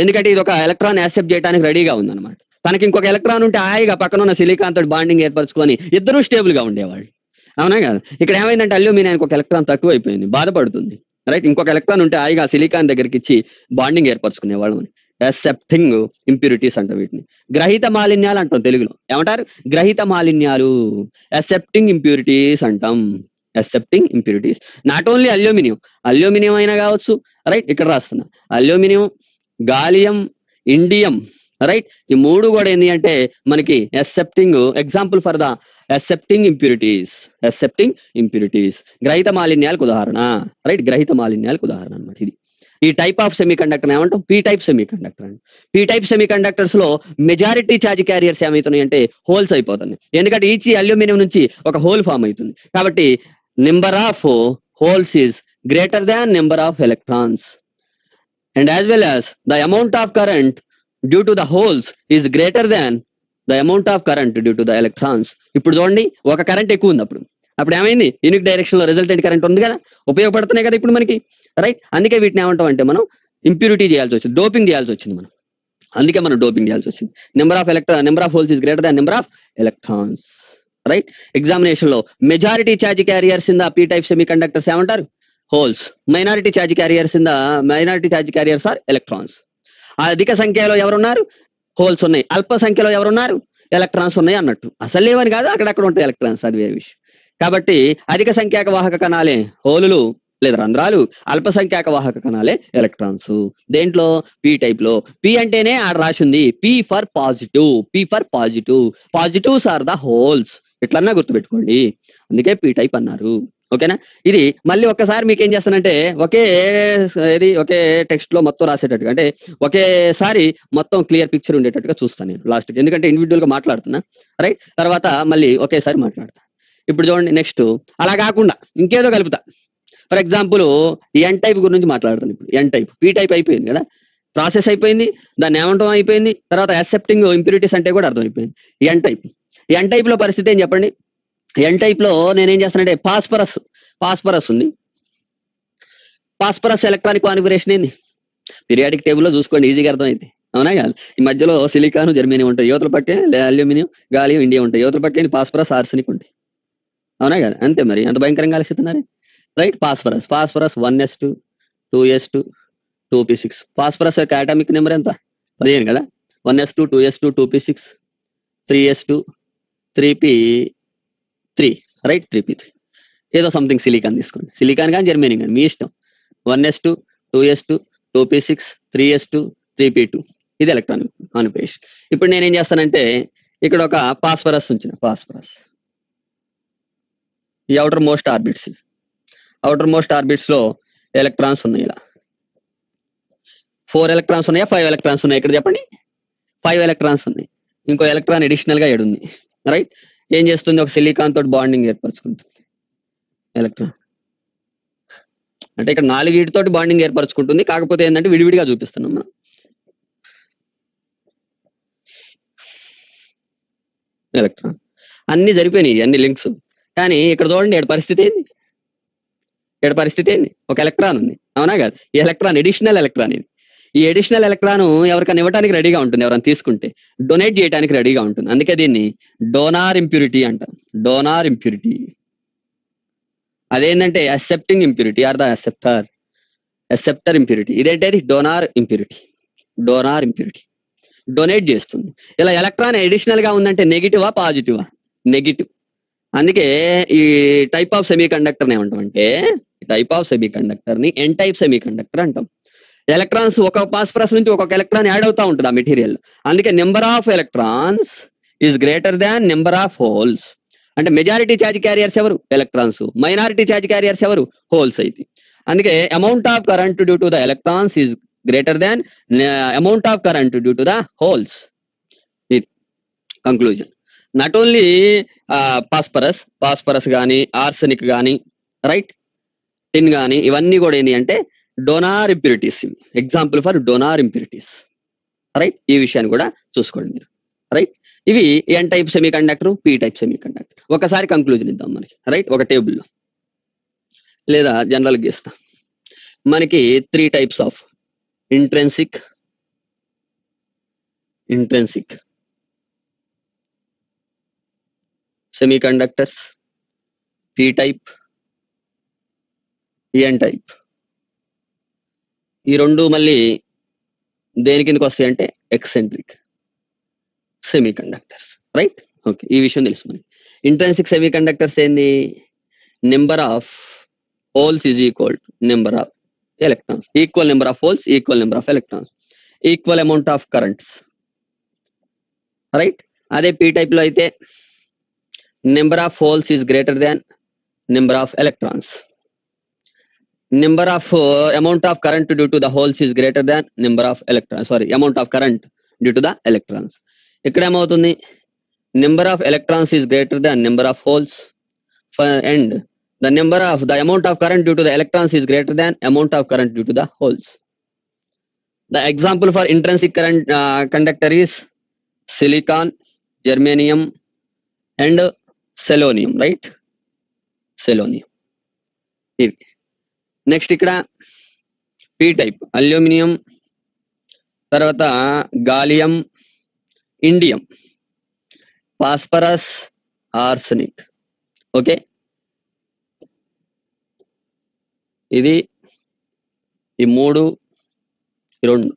ఎందుకంటే ఇది ఒక ఎలక్ట్రాన్ యాక్సెప్ట్ చేయడానికి రెడీగా ఉందన్నమాట. తనకి ఇంకొక ఎలక్ట్రాన్ ఉంటే హాయిగా పక్కన ఉన్న సిలికాన్ తోటి బాండింగ్ ఏర్పరచుకొని ఇద్దరూ స్టేబుల్ గా ఉండేవాళ్ళు. అవునా కదా? ఇక్కడ ఏమైందంటే అల్యూమినియానికి ఒక ఎలక్ట్రాన్ తక్కువ అయిపోయింది, బాధపడుతుంది. రైట్. ఇంకొక ఎలక్ట్రాన్ ఉంటే హాయిగా సిలికాన్ దగ్గరికి ఇచ్చి బాండింగ్ ఏర్పరచుకునేవాళ్ళం. యాక్సెప్టింగ్ ఇంప్యూరిటీస్ అంటాం వీటిని. గ్రహీత మాలిన్యాలు అంటాం తెలుగులో. ఏమంటారు? గ్రహీత మాలిన్యాలు. యాక్సెప్టింగ్ ఇంప్యూరిటీస్ అంటాం. Accepting impurities. Not only aluminium అయినా కావచ్చు. రైట్. ఇక్కడ రాస్తున్నా, అల్యూమినియం, గాలియం, ఇండియం. రైట్. ఈ మూడు కూడా ఏంటి అంటే మనకి accepting, example for the accepting impurities. గ్రహీత మాలిన్యాలకు ఉదాహరణ. రైట్. గ్రహీత మాలిన్యాలకు ఉదాహరణ అన్నమాట ఇది. ఈ టైప్ ఆఫ్ సెమీ కండక్టర్ ఏమంటాం? పీ టైప్ సెమీ కండక్టర్ అండి. పీ టైప్ సెమీ కండక్టర్స్ లో మెజారిటీ ఛార్జ్ క్యారియర్స్ ఏమవుతున్నాయి అంటే హోల్స్ అయిపోతుంది. ఎందుకంటే ఈచ్ అల్యూమినియం నుంచి ఒక హోల్ ఫామ్ అవుతుంది. కాబట్టి number of holes is greater than number of electrons. And as well as the amount of current due to the holes is greater than the amount of current due to the electrons. ఇప్పుడు చూడండి, ఒక current ఎక్కువ ఉంది. అప్పుడు ఏమైంది? Unique direction లో resultant current ఉంది కదా, ఉపయోగపడుతున్నాయి కదా ఇప్పుడు మనకి. రైట్. అందుకే వీటిని ఏమంటాం అంటే మనం ఇంప్యూరిటీ చేయాల్సి వచ్చింది, డోపింగ్ చేయాల్సి వచ్చింది మనం. అందుకే మనం డోపింగ్ చేయాల్సి వచ్చింది. Number of holes is greater than number of electrons. Right. Examination లో majority charge carriers in the P type semiconductor ఏమంటారు? Holes. Minority charge carriers are electrons. అధిక సంఖ్యలో ఎవరున్నారు? హోల్స్ ఉన్నాయి. అల్ప సంఖ్యలో ఎవరున్నారు? ఎలక్ట్రాన్స్ ఉన్నాయి అన్నట్టు. అసలు లేవని కాదు, అక్కడక్కడ ఉంటాయి ఎలక్ట్రాన్స్, అది వేరే విషయం. కాబట్టి అధిక సంఖ్యాక వాహక కణాలే హోలులు లేదా రంధ్రాలు, అల్పసంఖ్యాక వాహక కణాలే ఎలక్ట్రాన్స్. దేంట్లో? పీ టైప్ లో. పి అంటేనే ఆడ రాసింది P for positive, P for positive, positives are the holes, ఇట్లన్నా గుర్తుపెట్టుకోండి. అందుకే పీ టైప్ అన్నారు. ఓకేనా? ఇది మళ్ళీ ఒక్కసారి మీకు ఏం చేస్తానంటే ఒకే టెక్స్ట్ లో మొత్తం రాసేటట్టుగా, అంటే ఒకేసారి మొత్తం క్లియర్ పిక్చర్ ఉండేటట్టుగా చూస్తాను నేను లాస్ట్కి, ఎందుకంటే ఇండివిజువల్ గా మాట్లాడుతున్నా, రైట్? తర్వాత మళ్ళీ ఒకేసారి మాట్లాడతా. ఇప్పుడు చూడండి, నెక్స్ట్ అలా కాకుండా ఇంకేదో కలుపుతా. ఫర్ ఎగ్జాంపుల్ ఎన్ టైప్ గురించి మాట్లాడతాను ఇప్పుడు. ఎన్ టైప్, పీ టైప్ అయిపోయింది కదా, ప్రాసెస్ అయిపోయింది, దాన్ని ఏమంటాం అయిపోయింది, తర్వాత యాక్సెప్టింగ్ ఇంప్యూరిటీస్ అంటే కూడా అర్థమైపోయింది. ఎన్ టైప్, ఎన్ టైప్ లో పరిస్థితి ఏం చెప్పండి? ఎన్ టైప్ లో నేనేం చేస్తానంటే పాస్పరస్ ఉంది. పాస్పరస్ ఎలక్ట్రానిక్ కాన్ఫిగరేషన్ ఏంది? పీరియాడిక్ టేబుల్లో చూసుకోండి, ఈజీగా అర్థమైంది. అవునా కాదు? ఈ మధ్యలో సిలికాన్ జర్మేనియం ఉంటాయి, యువతల పక్కే అల్యూమినియం గాలియం ఇండియా ఉంటాయి, యువతల పక్కే పాస్పరస్ ఆర్సెనిక్ ఉంటాయి. అవునా కాదు? అంతే మరి, అంత భయంకరంగా ఆలోచిస్తున్నారు, right? Phosphorus 1s2 2s2 2p6. Phosphorus యొక్క అటామిక్ నెంబర్ ఎంత? 15 కదా. 1s2 2s2 2p6 3s2 3p3, right? 3p3 ఏదో సంథింగ్ సిలికాన్ తీసుకోండి, సిలికాన్ కానీ జర్మేనియం కానీ మీ ఇష్టం. 1s2 2s2 2p6 3s2 3p2, ఇది ఎలక్ట్రానిక్ కాన్ఫిగరేషన్. ఇప్పుడు నేనేం చేస్తానంటే ఇక్కడ ఒక పాస్పరస్ ఉంచిన, పాస్పరస్ ఈ అవుటర్ మోస్ట్ ఆర్బిట్స్ లో ఎలక్ట్రాన్స్ ఉన్నాయి. ఇలా 4 ఎలక్ట్రాన్స్ ఉన్నాయా 5 ఎలక్ట్రాన్స్ ఉన్నాయి? ఇక్కడ చెప్పండి. 5 ఎలక్ట్రాన్స్ ఉన్నాయి. ఇంకో ఎలక్ట్రాన్ అడిషనల్ గా ఏడుంది, రైట్? ఏం చేస్తుంది? ఒక సిలికాన్ తోటి బాండింగ్ ఏర్పరచుకుంటుంది ఎలక్ట్రాన్. అంటే ఇక్కడ 4 వీటితోటి బాండింగ్ ఏర్పరచుకుంటుంది, కాకపోతే ఏంటంటే విడివిడిగా చూపిస్తున్నాం మనం. ఎలక్ట్రాన్ అన్ని జరిపోయినాయి, అన్ని లింక్స్. కానీ ఇక్కడ చూడండి, ఇక్కడ పరిస్థితి ఏంది? ఒక ఎలక్ట్రాన్ ఉంది, అవునా కాదు? ఈ ఎలక్ట్రాన్ ఎడిషనల్ ఎలక్ట్రాన్. ఇది ఈ ఎడిషనల్ ఎలక్ట్రాన్ ఎవరికైనా ఇవ్వడానికి రెడీగా ఉంటుంది, ఎవరైనా తీసుకుంటే డొనేట్ చేయడానికి రెడీగా ఉంటుంది. అందుకే దీన్ని డోనార్ ఇంప్యూరిటీ అంటాం, డోనార్ ఇంప్యూరిటీ. అదేంటంటే accepting impurity are the acceptor impurity. ఇదేంటది? Donor impurity. డొనేట్ చేస్తుంది. ఇలా ఎలక్ట్రాన్ ఎడిషనల్ గా ఉందంటే నెగిటివా పాజిటివా? నెగిటివ్. అందుకే ఈ టైప్ ఆఫ్ సెమీ కండక్టర్ ఏమంటామంటే, టైప్ ఆఫ్ సెమీ కండక్టర్ ని ఎన్ టైప్ సెమీ కండక్టర్ అంటాం. ఎలక్ట్రాన్స్ ఒక పాస్పరస్ నుంచి ఒక్కొక్క ఎలక్ట్రాన్ యాడ్ అవుతా ఉంటుంది ఆ మెటీరియల్. అందుకే number of electrons is greater than number of holes. అంటే మెజారిటీ ఛార్జ్ క్యారియర్స్ ఎవరు? ఎలక్ట్రాన్స్. మైనారిటీ ఛార్జ్ క్యారియర్స్ ఎవరు? హోల్స్ అయితే. అందుకే amount of current due to the electrons is greater than amount of current due to the holes. ఇది conclusion. Not only phosphorus కానీ, arsenic కానీ, right, tin కానీ, ఇవన్నీ కూడా ఏంటి అంటే donor impurities. Example for donor impurities, right? ఈ విషయాన్ని కూడా చూసుకోండి మీరు, రైట్? ఇవి N type semiconductor, P type semiconductor. ఒకసారి కంక్లూజన్ ఇద్దాం మనకి, రైట్? ఒక టేబుల్లో లేదా జనరల్గా ఇస్తాం. మనకి 3 types of intrinsic semi conductors, P type, N type. ఈ రెండు మళ్ళీ దేని కిందకి వస్తాయి అంటే extrinsic semi conductors, right? Okay, ఈ విషయం తెలుసు మనకి. ఇంట్రెన్సిక్ సెమీ కండక్టర్స్ ఏంది? Number of holes is equal to number of electrons, equal number of holes, equal number of electrons, equal amount of currents, right? అదే పీ టైప్ లో అయితే number of holes is greater than number of electrons, number of amount of current due to the holes is greater than number of electrons, amount of current due to the electrons. ఇక్కడ ఏమవుతుంది? number of electrons is greater than number of holes, and the amount of current due to the electrons is greater than amount of current due to the holes. The example for intrinsic current conductor is silicon, germanium and selenium, right? Selenium. Next ఇక్కడ P type aluminium, తర్వాత gallium, indium, phosphorus, arsenic. Okay, ఇది ఈ 3 2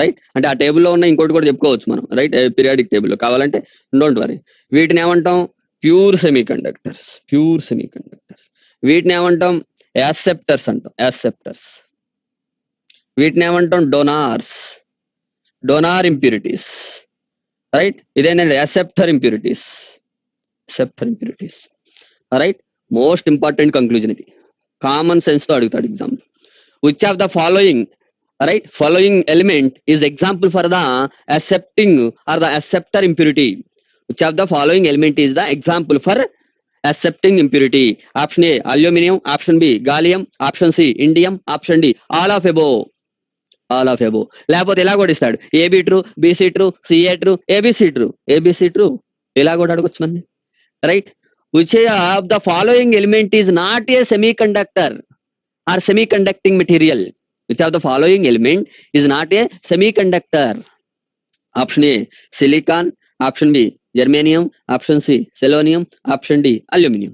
right. అంటే ఆ టేబుల్‌లో ఉన్న ఇంకోటి కూడా చెప్పుకోవచ్చు మనం. రైట్. పీరియాడిక్ టేబుల్‌లో కావాలంటే డోంట్ వరీ. వీటిని ఏమంటాం? Pure semiconductors. Pure semiconductors. వీటిని ఏమంటాం? యాక్సెప్టర్స్ అంటాం. యాక్సెప్టర్స్. వీటిని ఏమంటాం? డోనార్స్. Donor impurities. రైట్. ఇదేంటంటే acceptor impurities. Acceptor impurities. Right. Most important conclusion ఇది. కామన్ సెన్స్ తో అడుగుతాడు exam. Which of the following right following element is example for the accepting or the acceptor impurity? Which of the following element is the example for accepting impurity? Option A aluminum, option B gallium, option C indium, option D all of above. All of above. లేకపోతే ఇలా కూడా ఇస్తాడు, A B true, B C true, C A true, A B C true. A B C true ఇలా కూడా అడగొచ్చు మంది. Right. Which of the following element is not a semiconductor or semiconducting material? Which of the following element is not a semiconductor? Option A silicon, option B germanium, option C selenium, option D aluminum.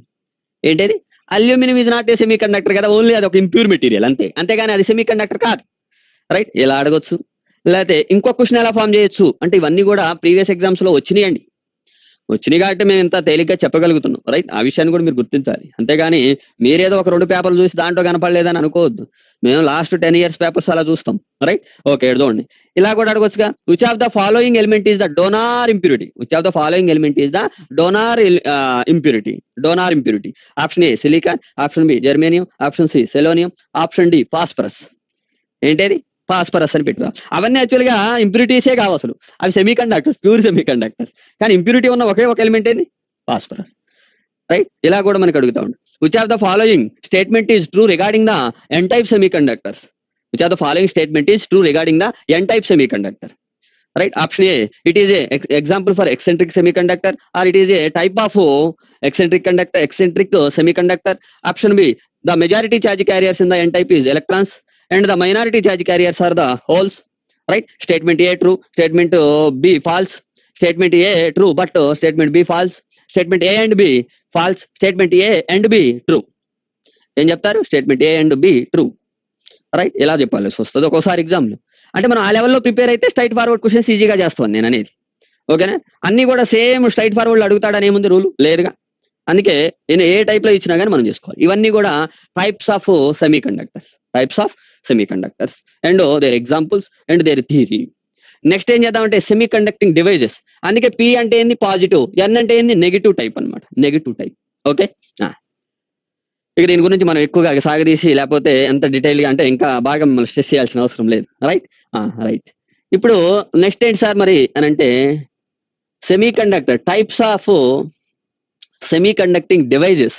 ఏంటది? Aluminium is not a semiconductor కదా, only అది ఒక impure material అంతే, అంతేగాని అది semiconductor కాదు. Right. ఇలా అడగొచ్చు. లేకపోతే ఇంకో క్వశ్చన్ ఎలా ఫామ్ చేయొచ్చు అంటే ఇవన్నీ కూడా ప్రీవియస్ ఎగ్జామ్స్ లో వచ్చినాయండి. వచ్చినాయి కాబట్టి మేము ఇంత తేలిగ్గా చెప్పగలుగుతున్నాం. రైట్. ఆ విషయాన్ని కూడా మీరు గుర్తించాలి. అంతేగాని మీరేదో ఒక 2 పేపర్లు చూసి దాంట్లో కనపడలేదని అనుకోవద్దు. మేము లాస్ట్ 10 years పేపర్స్ అలా చూస్తాం. రైట్. ఓకే చూడండి. ఇలా కూడా అడగొచ్చుగా. Which of the following element is the donor impurity? Which of the following element is the donor impurity? Donor impurity. Option A silicon, option B germanium, option C selenium, option D phosphorus. ఏంటది? Phosphorus అని పెట్టారు. అవన్నీ యాక్చువల్గా ఇంప్యూరిటీసే కావు అసలు, అవి semiconductors, pure semiconductors. కానీ ఇంప్యూరిటీ ఉన్న ఒకే ఒక ఎలిమెంట్ ఏంది? ఫాస్ఫరస్. రైట్. ఇలా కూడా మనకి అడుగుతా ఉంటాం. Which of the following statement is true regarding the N type semiconductors? Which of the following statement is true regarding the N type semiconductor? Right. Option A it is a example for extrinsic semiconductor or it is a type of extrinsic semiconductor. Option B the majority charge carriers in the N type is electrons and the minority charge carriers are the holes. Right. Statement A true, statement B false, statement A true but statement B false, statement A and B false, statement A and B true. ఏం చెప్తారు? Statement A and be true. Right. ఇలా చెప్పాల్సి వస్తుంది ఒక్కోసారి ఎగ్జామ్లో. అంటే మనం ఆ లెవెల్లో ప్రిపేర్ అయితే స్ట్రైట్ ఫార్వర్డ్ క్వశ్చన్స్ ఈజీగా చేస్తాను నేను అనేది. ఓకేనా? అన్ని కూడా సేమ్ స్ట్రైట్ ఫార్వర్డ్ అడుగుతాడని ఏముంది రూల్ లేదుగా. అందుకే నేను ఏ టైప్లో ఇచ్చినా కానీ మనం చేసుకోవాలి. ఇవన్నీ కూడా types of semiconductors, types of semiconductors and their examples and their theory. Next ఏం చేద్దామంటే సెమీ కండక్టింగ్ డివైజెస్. అందుకే పి అంటే ఏంది? పాజిటివ్, ఎన్ అంటే ఏంది? నెగిటివ్ టైప్ అనమాట. Negative type. ఓకే. ఇక దీని గురించి మనం ఎక్కువగా సాగదీసి లేకపోతే ఎంత డీటెయిల్గా అంటే ఇంకా బాగా మనం స్ట్రెస్ చేయాల్సిన అవసరం లేదు. రైట్. రైట్. ఇప్పుడు నెక్స్ట్ ఏంటి సార్ మరి అని అంటే semi conductor types of semi conducting devices.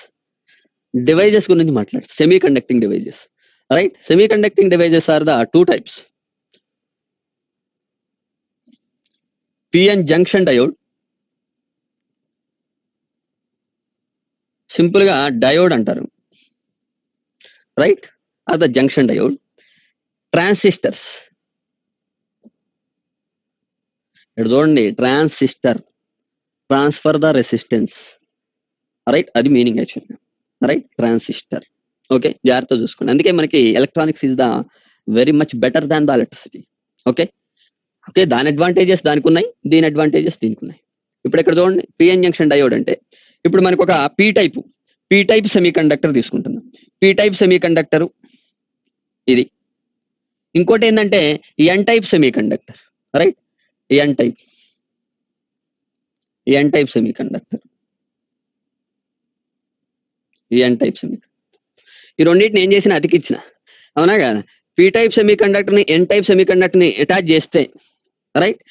Devices గురించి మాట్లాడు. Semi conducting devices. Right. Semiconducting devices are the 2 types. PN junction diode. Simple గా డయోడ్ అంటారు. Right. Or the junction diode. Transistors. ఇక్కడ చూడండి, transistor transfer the resistance. Right. అది meaning యాక్చువల్గా. Right. Transistor. Okay. జాగ్రత్త చూసుకోండి. అందుకే మనకి electronics is the very much better than the electricity. Okay. Okay. దాని అడ్వాంటేజెస్ దానికి ఉన్నాయి, దీని అడ్వాంటేజెస్ దీనికి ఉన్నాయి. ఇప్పుడు ఇక్కడ చూడండి, పిఎన్ జంక్షన్ డయోడ్ అంటే ఇప్పుడు మనకు ఒక పీ టైప్ సెమీ కండక్టర్ తీసుకుంటున్నాం. పీ టైప్ సెమీ కండక్టర్ ఇది. ఇంకోటి ఏంటంటే N type semiconductor. Right. N type semiconductor. N type semi. ఈ రెండింటిని ఏం చేసినా అతికిచ్చిన, అవునా కదా? పీ టైప్ సెమీ కండక్టర్ని ఎన్ టైప్ సెమీ కండక్టర్ని అటాచ్ చేస్తే రైట్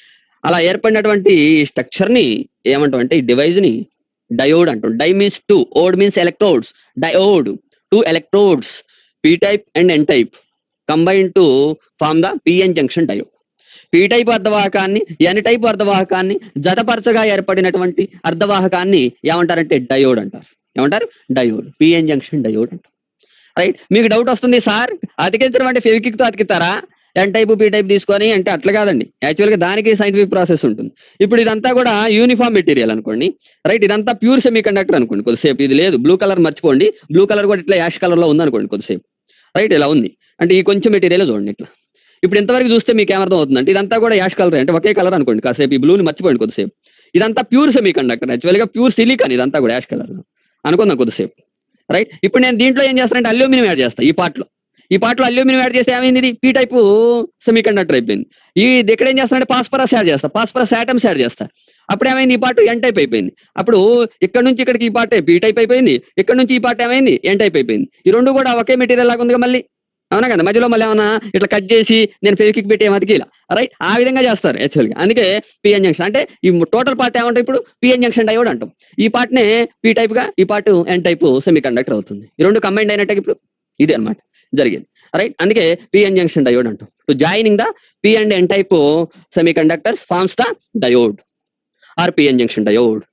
అలా ఏర్పడినటువంటి స్ట్రక్చర్ని ఏమంటాం అంటే ఈ డివైజ్ని డయోడ్ అంటాం. Di means 2, ode means electrodes. Diode 2 electrodes P type and N type combine to form the PN junction diode. P type అర్ధవాహకాన్ని ఎన్ టైప్ అర్ధవాహకాన్ని జతపరచగా ఏర్పడినటువంటి అర్ధవాహకాన్ని ఏమంటారంటే డయోడ్ అంటారు. ఏమంటారు? డయోడ్. పిఎన్ జంక్షన్ డయోడ్ అంటారు. రైట్. మీకు డౌట్ వస్తుంది, సార్ అతికించడం అంటే ఫెవిక్విక్ తో అతికిస్తారా ఎన్ టైప్ పీ టైప్ తీసుకొని అంటే? అట్లా కాదండి. యాక్చువల్గా దానికి సైంటిఫిక్ ప్రాసెస్ ఉంటుంది. ఇప్పుడు ఇదంతా కూడా యూనిఫామ్ మెటీరియల్ అనుకోండి. రైట్. ఇదంతా ప్యూర్ సెమీ కండక్టర్ అనుకోండి. కొద్దిసేపు ఇది లేదు, బ్లూ కలర్ మర్చిపోండి. బ్లూ కలర్ కూడా ఇట్లా యాష్ కలర్ లో ఉంది అనుకోండి కొద్దిసేపు. రైట్. ఇలా ఉంది అంటే ఈ కొంచెం మెటీరియల్ చూడండి ఇట్లా. ఇప్పుడు ఇంతవరకు చూస్తే మీకు ఏమర్థం అవుతుందంటే ఇదంతా కూడా యాష్ కలర్, అంటే ఒకే కలర్ అనుకోండి, కాసేపు ఈ బ్లూని మర్చిపోండి కొద్దిసేపు. ఇదంతా ప్యూర్ సెమీ కండక్టర్, యాక్చువల్గా ప్యూర్ సిలికాన్ ఇదంతా కూడా యాష్ కలర్ అనుకుందాం కొద్దిసేపు. రైట్, ఇప్పుడు నేను దీంట్లో ఏం చేస్తానంటే అల్యూమినియం యాడ్ చేస్తాను. ఈ పార్ట్లో అల్యూమినియం యాడ్ చేస్తే ఏమైంది, ఇది పీ టైపు సెమీ కండక్టర్ అయిపోయింది. ఇది ఇక్కడ ఏం చేస్తానంటే పాస్పరస్ యాడ్ చేస్తా, పాస్పరస్ ఆటమ్స్ యాడ్ చేస్తా. అప్పుడు ఏమైంది, ఈ పార్ట్ ఎన్ టైప్ అయిపోయింది. అప్పుడు ఇక్కడ నుంచి ఇక్కడికి ఈ పార్ట్ పీ టైప్ అయిపోయింది, ఇక్కడ నుంచి ఈ పార్ట్ ఏమైంది ఎన్ టైప్ అయిపోయింది. ఈ రెండు కూడా ఒకే మెటీరియల్ లాగా ఉందిగా మళ్ళీ, అవునా కదా? మధ్యలో మళ్ళీ ఏమన్నా ఇట్లా కట్ చేసి నేను ఫెవిక్విక్ పెట్టి ఏమతికి ఇలా, రైట్, ఆ విధంగా చేస్తారు యాక్చువల్గా. అందుకే పిఎన్ జంక్షన్ అంటే ఈ టోటల్ పార్ట్ ఏమంటాం ఇప్పుడు పిఎన్ జంక్షన్ డయోడ్ అంటాం. ఈ పార్ట్నే పీ టైప్ గా, ఈ part N type semiconductor అవుతుంది. ఈ రెండు కంబైండ్ అయినట్టు ఇప్పుడు ఇది అనమాట జరిగేది, రైట్. అందుకే పిఎన్ జంక్షన్ డయోడ్ అంటాం. To joining the P and N type semiconductor forms the diode or PN junction diode.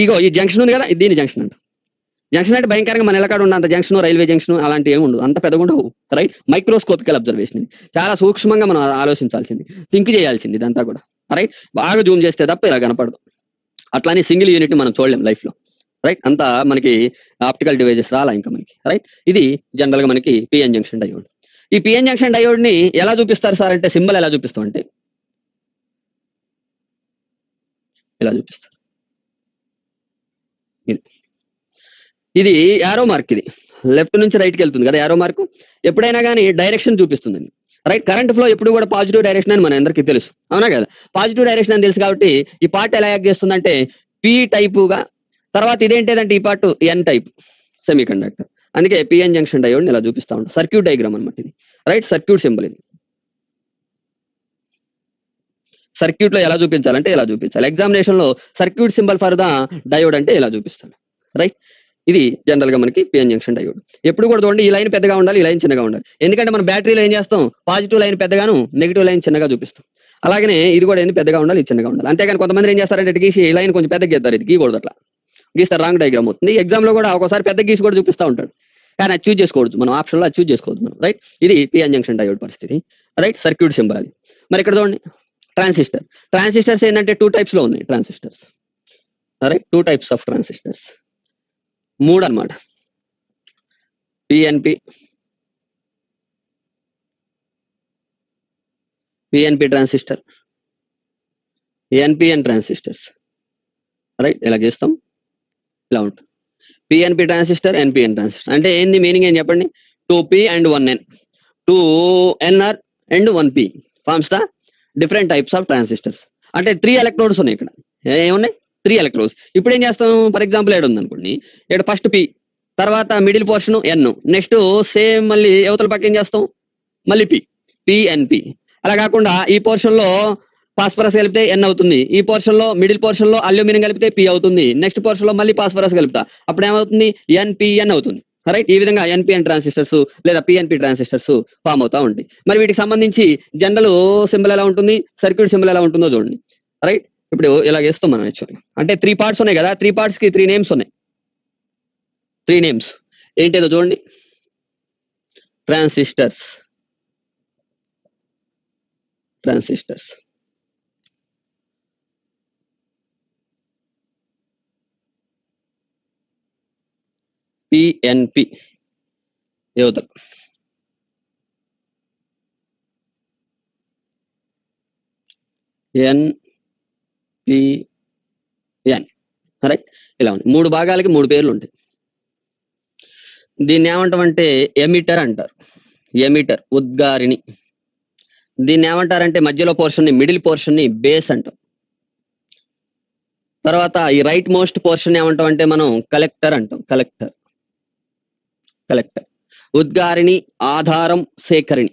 ఇగో ఈ జంక్షన్ ఉంది కదా, దీని జంక్షన్ అంటాం. జంక్షన్ అంటే భయంకరంగా మన ఎలాకాడ ఉన్న అంత జంక్షన్, రైల్వే జంక్షన్ అలాంటి ఏమి ఉండదు, అంత పెద్దగా ఉండవు, రైట్. మైక్రోస్కోపికల్ అబ్జర్వేషన్ ఇది, చాలా సూక్ష్మంగా మనం ఆలోచించాల్సింది, థింక్ చేయాల్సింది ఇదంతా కూడా, రైట్. బాగా జూమ్ చేస్తే తప్ప ఇలా కనపడదు. అట్లానే సింగిల్ యూనిట్ మనం చూడలేం లైఫ్ లో, రైట్. అంతా మనకి ఆప్టికల్ డివైజెస్ రాలా ఇంకా మనకి, రైట్. ఇది జనరల్ గా మనకి పిఎన్ జంక్షన్ డయోడ్. ఈ పిఎన్ జంక్షన్ డయోడ్ ని ఎలా చూపిస్తారు సార్ అంటే, సింబల్ ఎలా చూపిస్తాం అంటే ఇలా చూపిస్తారు. ఇది యారో మార్క్, ఇది లెఫ్ట్ నుంచి రైట్కి వెళ్తుంది కదా యారో మార్క్. ఎప్పుడైనా కానీ డైరెక్షన్ చూపిస్తుంది, రైట్. కరెంట్ ఫ్లో ఎప్పుడు కూడా పాజిటివ్ డైరెక్షన్ అని మన అందరికీ తెలుసు, అవునా కదా? పాజిటివ్ డైరెక్షన్ అని తెలుసు కాబట్టి ఈ పార్ట్ ఎలా యాక్ట్ చేస్తుందంటే పీ టైపుగా, తర్వాత ఇదేంటిదంటే ఈ part N type semiconductor. అందుకే పిఎన్ జంక్షన్ డయోడ్ ఇలా చూపిస్తా ఉంటాం. సర్క్యూట్ డయాగ్రామ్ అనమాట ఇది, రైట్. సర్క్యూట్ సింబల్ ఇది. సర్క్యూట్ లో ఎలా చూపించాలంటే ఇలా చూపించాలి. ఎగ్జామినేషన్ లో circuit symbol for the diode అంటే ఇలా చూపిస్తాను, రైట్. ఇది జనరల్ గా మనకి పిఎన్ జంక్షన్ డయోడ్. ఎప్పుడు కూడా చూడండి, ఈ లైన్ పెద్దగా ఉండాలి, ఈ లైన్ చిన్నగా ఉండాలి. ఎందుకంటే మనం బ్యాటరీలో ఏం చేస్తాం, పాజిటివ్ లైన్ పెద్దగాను నెగిటివ్ లైన్ చిన్నగా చూపిస్తాం. అలాగనే ఇది కూడా ఏంది పెద్దగా ఉండాలి, ఇది చిన్నగా ఉండాలి. అంతేగాని కొంతమంది ఏం చేస్తారంటే ఇటు గీసి ఈ లైన్ కొంచెం పెద్దగా గీస్తారు, ఇది గీయకూడదు, అట్లా గీస్తారు రాంగ్ డయాగ్రామ్ అవుతుంది. ఎగ్జామ్ లో కూడా ఒకసారి పెద్ద గీసి కూడా చూపిస్తూ ఉంటాడు, కానీ అది చూజ్ చేసుకోవచ్చు మనం, ఆప్షన్ లో అది చూజ్ చేసుకోవచ్చు మనం, రైట్. ఇది పిఎన్ జంక్షన్ డయోడ్ పరిస్థితి, రైట్. సర్క్యూట్ సింబల్ అది. మరి ఇక్కడ చూడండి ట్రాన్సిస్టర్స్ ఏంటంటే 2 టైప్స్ లో ఉన్నాయి transistors, right. 2 types of transistors, 3 అన్నమాట. PNP transistor, NPN transistors, right. ఇలా చేస్తాం, ఇలా ఉంటుంది. పిఎన్పి ట్రాన్సిస్టర్, ఎన్పిఎన్ ట్రాన్సిస్టర్ అంటే ఏంది మీనింగ్ ఏం చెప్పండి. 2p and 1n, 2nr and 1p forms the different types of transistors. అంటే 3 ఎలక్ట్రోడ్స్ ఉన్నాయి ఇక్కడ, ఏమున్నాయి 3 ఎలక్ట్రోడ్స్. ఇప్పుడు ఏం చేస్తాం, ఫర్ ఎగ్జాంపుల్ ఏడు ఉంది అనుకోండి, ఇక్కడ ఫస్ట్ పి, తర్వాత మిడిల్ పోర్షన్ ఎన్, నెక్స్ట్ సేమ్ మళ్ళీ యువతల పక్క ఏం చేస్తాం మళ్ళీ పిఎన్పి. అలా కాకుండా ఈ పోర్షన్ లో ఫాస్ఫరస్ కలిపితే ఎన్ అవుతుంది, ఈ పోర్షన్ లో మిడిల్ పోర్షన్ లో అల్యూమినియం కలిపితే పి అవుతుంది, నెక్స్ట్ పోర్షన్ లో మళ్ళీ ఫాస్ఫరస్ కలుపుతా, అప్పుడు ఏమవుతుంది ఎన్పిఎన్ అవుతుంది, రైట్. ఈ విధంగా ఎన్పిఎన్ ట్రాన్సిస్టర్స్ లేదా పిఎన్పి ట్రాన్సిస్టర్స్ ఫామ్ అవుతా ఉంటాయి. మరి వీటికి సంబంధించి జనరల్ సింబల్ ఎలా ఉంటుంది, సర్క్యూట్ సింబల్ ఎలా ఉంటుందో చూడండి, రైట్. ఇప్పుడు ఇలా చేస్తాం మనం యాక్చువల్గా. అంటే 3 పార్ట్స్ ఉన్నాయి కదా, 3 పార్ట్స్ కి 3 నేమ్స్ ఉన్నాయి. 3 నేమ్స్ ఏంటేదో చూడండి. ట్రాన్సిస్టర్స్ పిఎన్పి యువతలు, ఎన్పిఎన్, రైట్. ఇలా ఉంది. 3 భాగాలకి 3 పేర్లు ఉంటాయి. దీన్ని ఏమంటామంటే ఎమిటర్ అంటారు, ఎమిటర్ ఉద్గారిణి. దీన్ని ఏమంటారంటే మధ్యలో పోర్షన్ ని, మిడిల్ పోర్షన్ ని బేస్ అంటాం. తర్వాత ఈ రైట్ మోస్ట్ పోర్షన్ ఏమంటాం అంటే మనం కలెక్టర్ అంటాం, కలెక్టర్. ఉద్గారిణి ఆధారం సేకరిణి,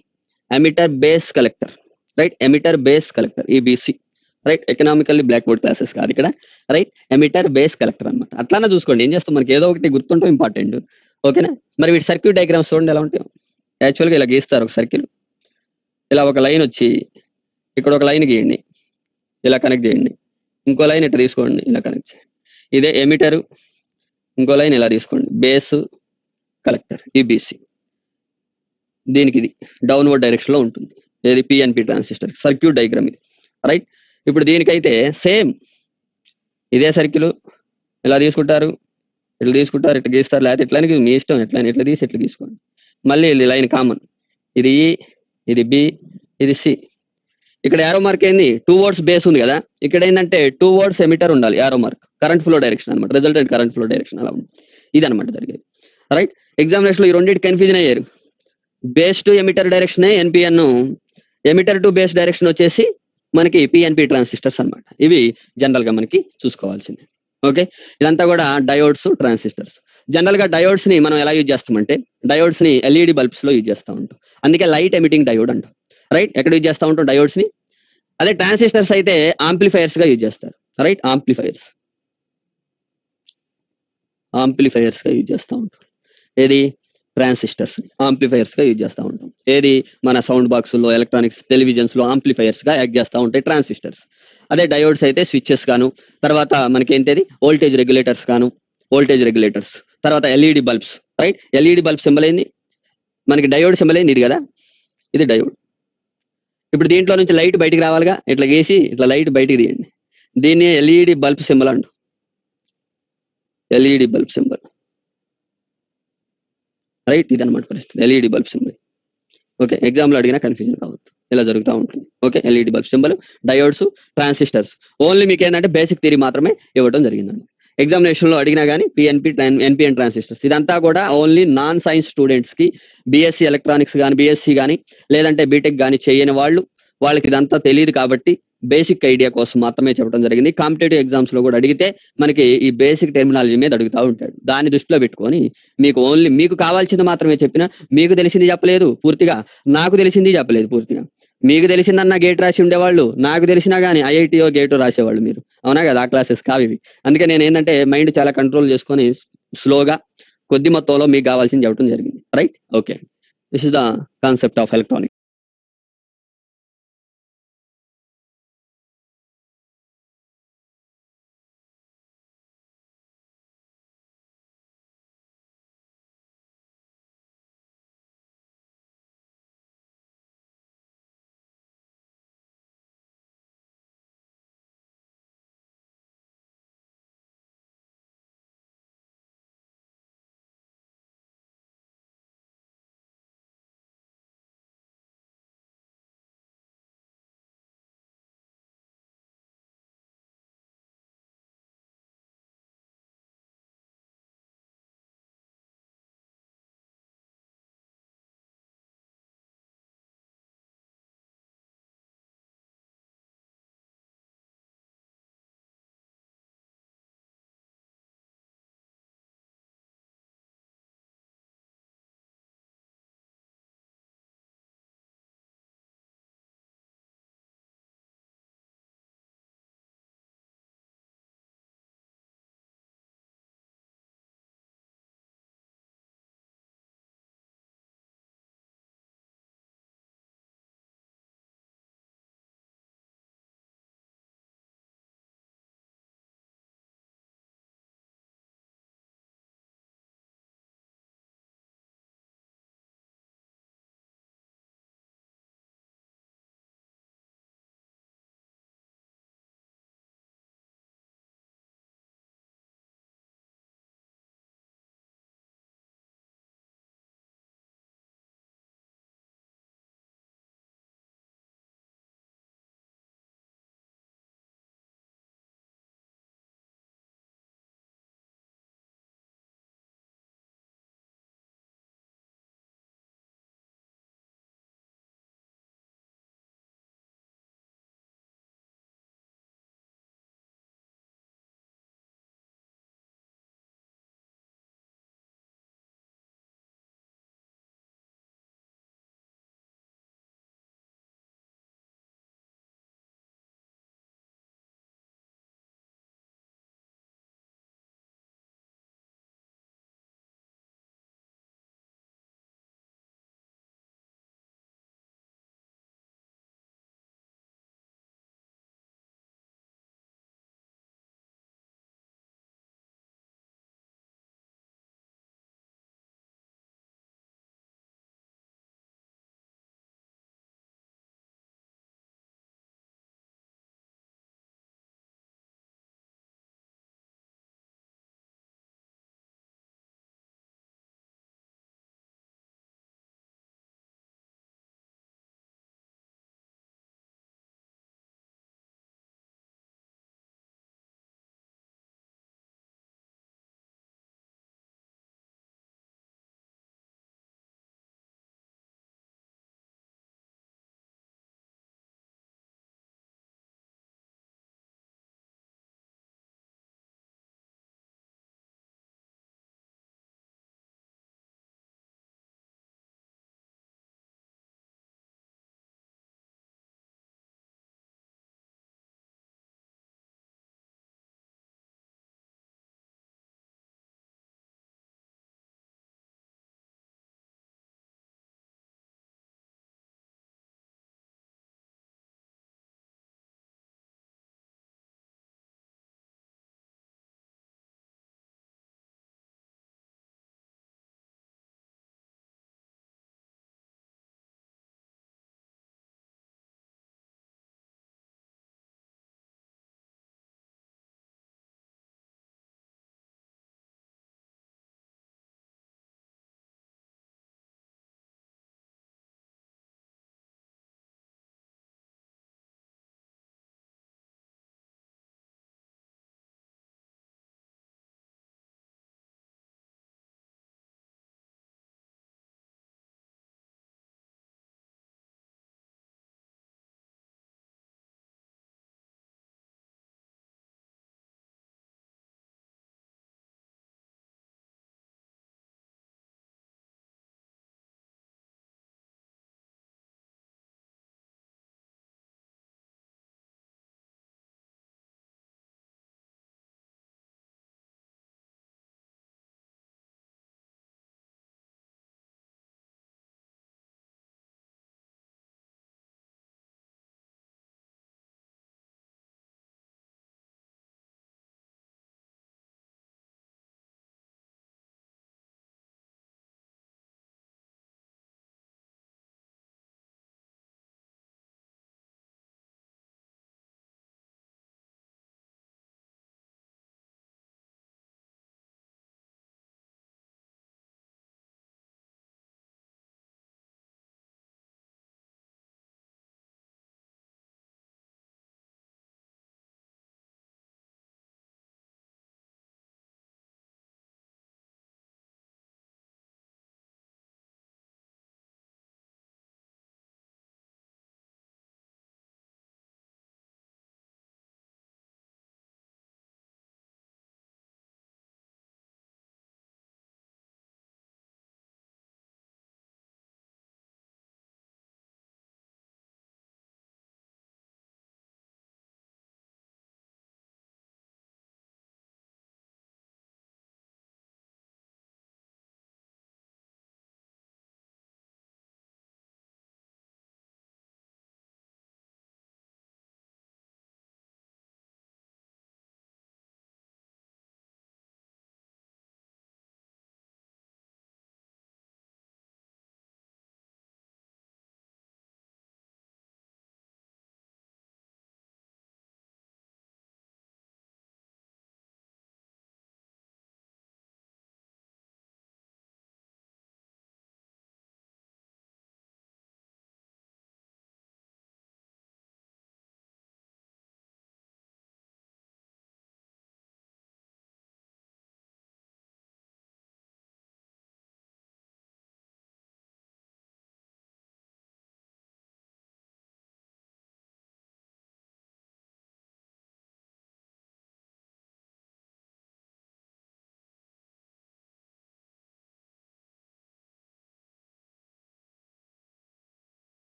emitter base collector, right. Emitter base collector EBC, right. Economically blackboard classes కాదు ఇక్కడ, రైట్. ఎమిటర్ బేస్ కలెక్టర్ అనమాట. అట్లానే చూసుకోండి, ఏం చేస్తాం మనకి ఏదో ఒకటి గుర్తుంటాం ఇంపార్టెంట్, ఓకేనా. మరి వీటి సర్క్యూట్ డయాగ్రామ్స్ చూడండి ఎలా ఉంటాయి. యాక్చువల్గా ఇలా గీస్తారు ఒక సర్కిల్, ఇలా ఒక లైన్ వచ్చి ఇక్కడ ఒక లైన్ గీయండి, ఇలా కనెక్ట్ చేయండి, ఇంకో లైన్ ఇట్లా తీసుకోండి, ఇలా కనెక్ట్ చేయండి. ఇదే ఎమిటరు, ఇంకో లైన్ ఇలా తీసుకోండి, బేస్ కలెక్టర్ ఈబీసీ. దీనికి ఇది డౌన్వర్డ్ డైరెక్షన్ లో ఉంటుంది, ఏది పిఎన్పి ట్రాన్సిస్టర్ సర్క్యూట్ డయాగ్రామ్ ఇది, రైట్. ఇప్పుడు దీనికైతే సేమ్ ఇదే సర్కిల్, ఇలా తీసుకుంటారు, ఇట్లా తీసుకుంటారు, ఇట్లా గీస్తారు, లేకపోతే ఇట్లా మీ ఇష్టం, ఎట్లా ఇట్లా తీసి ఇట్లా తీసుకోండి. మళ్ళీ ఇది లైన్ కామన్, ఇది ఈ, ఇది బి, ఇది సి. ఇక్కడ యారో మార్క్ ఏంది 2 వర్డ్స్ బేస్ ఉంది కదా, ఇక్కడ ఏంటంటే 2 వర్డ్స్ ఎమిటర్ ఉండాలి arrow mark, current flow direction అనమాట, రిజల్టెంట్ కరెంట్ ఫ్లో డైరెక్షన్ అలా ఉంది. ఇది అనమాట జరిగేది. రైట్, ఎగ్జామినేషన్ లో ఈ రెండింటి కన్ఫ్యూజన్ అయ్యారు. Base to emitter direction NPN, emitter to base direction వచ్చేసి మనకి పిఎన్పి ట్రాన్సిస్టర్స్ అనమాట. ఇవి జనరల్ గా మనకి చూసుకోవాల్సింది. ఓకే, ఇదంతా కూడా డయోడ్స్ ట్రాన్సిస్టర్స్. జనరల్ గా డయోడ్స్ ని మనం ఎలా యూజ్ చేస్తామంటే డయోడ్స్ ని ఎల్ఈడి బల్బ్స్ లో యూజ్ చేస్తూ ఉంటాం, అందుకే లైట్ ఎమిటింగ్ డయోడ్ అంటాం. రైట్, ఎక్కడ యూజ్ చేస్తూ ఉంటాం డయోడ్స్ ని. అదే ట్రాన్సిస్టర్స్ అయితే ఆంప్లిఫైయర్స్ గా యూజ్ చేస్తారు. రైట్, ఆంప్లిఫైయర్స్ గా యూజ్ చేస్తూ ఉంటాం. ఏది ట్రాన్సిస్టర్స్ ఆంప్లిఫైయర్స్ గా యూజ్ చేస్తూ ఉంటాం. ఏది మన సౌండ్ బాక్స్ లో, ఎలక్ట్రానిక్స్, టెలివిజన్స్ లో ఆంప్లిఫైయర్స్ గా యాక్ట్ చేస్తూ ఉంటాయి ట్రాన్సిస్టర్స్. అదే డయోడ్స్ అయితే స్విచెస్ గాను, తర్వాత మనకి ఏంటది వోల్టేజ్ రెగ్యులేటర్స్ గాను, తర్వాత LED bulbs. Right, LED bulb symbol ఏంది మనకి, డయోడ్ సింబల్ ఏంది ఇది కదా, ఇది డయోడ్. ఇప్పుడు దీంట్లో నుంచి లైట్ బయటికి రావాలిగా, ఇట్లా వేసి ఇట్లా లైట్ బయటికి తీయండి, దీన్ని ఎల్ఈడి బల్బ్ సింబల్ అంట. LED bulb symbol. రైట్, ఇది అనమాట పరిస్థితి, ఎల్ఈడి బల్బ్ సింబల్. ఓకే, ఎగ్జామ్లో అడిగినా కన్ఫ్యూజన్ కావద్దు, ఇలా జరుగుతూ ఉంటుంది. Okay, LED bulb symbol, diodes, transistors. Only మీకు ఏంటంటే బేసిక్ థియరీ మాత్రమే ఇవ్వడం జరిగిందండి. ఎగ్జామినేషన్ లో అడిగినా కానీ ఎన్పిఎన్ ట్రాన్సిస్టర్స్ ఇదంతా కూడా ఓన్లీ నాన్ సైన్స్ స్టూడెంట్స్ కి, బీఎస్సీ ఎలక్ట్రానిక్స్ కానీ, బీఎస్సీ కానీ, లేదంటే బీటెక్ కానీ చేయని వాళ్ళకి ఇదంతా తెలియదు కాబట్టి బేసిక్ ఐడియా కోసం మాత్రమే చెప్పడం జరిగింది. కాంపిటేటివ్ ఎగ్జామ్స్ లో కూడా అడిగితే మనకి ఈ బేసిక్ టెర్మినాలజీ మీద అడుగుతూ ఉంటాడు. దాన్ని దృష్టిలో పెట్టుకొని మీకు కావాల్సింది మాత్రమే చెప్పిన, మీకు తెలిసింది చెప్పలేదు పూర్తిగా, నాకు తెలిసింది చెప్పలేదు పూర్తిగా. మీకు తెలిసిందన్న గేట్ రాసి ఉండేవాళ్ళు, నాకు తెలిసినా కానీ ఐఐటీఓ గేటు రాసేవాళ్ళు మీరు, అవునా కదా, ఆ క్లాసెస్ కావి. అందుకే నేను ఏంటంటే మైండ్ చాలా కంట్రోల్ చేసుకొని స్లోగా కొద్ది మొత్తంలో మీకు కావాల్సింది చెప్పడం జరిగింది. Right, okay, this is the concept of electronics.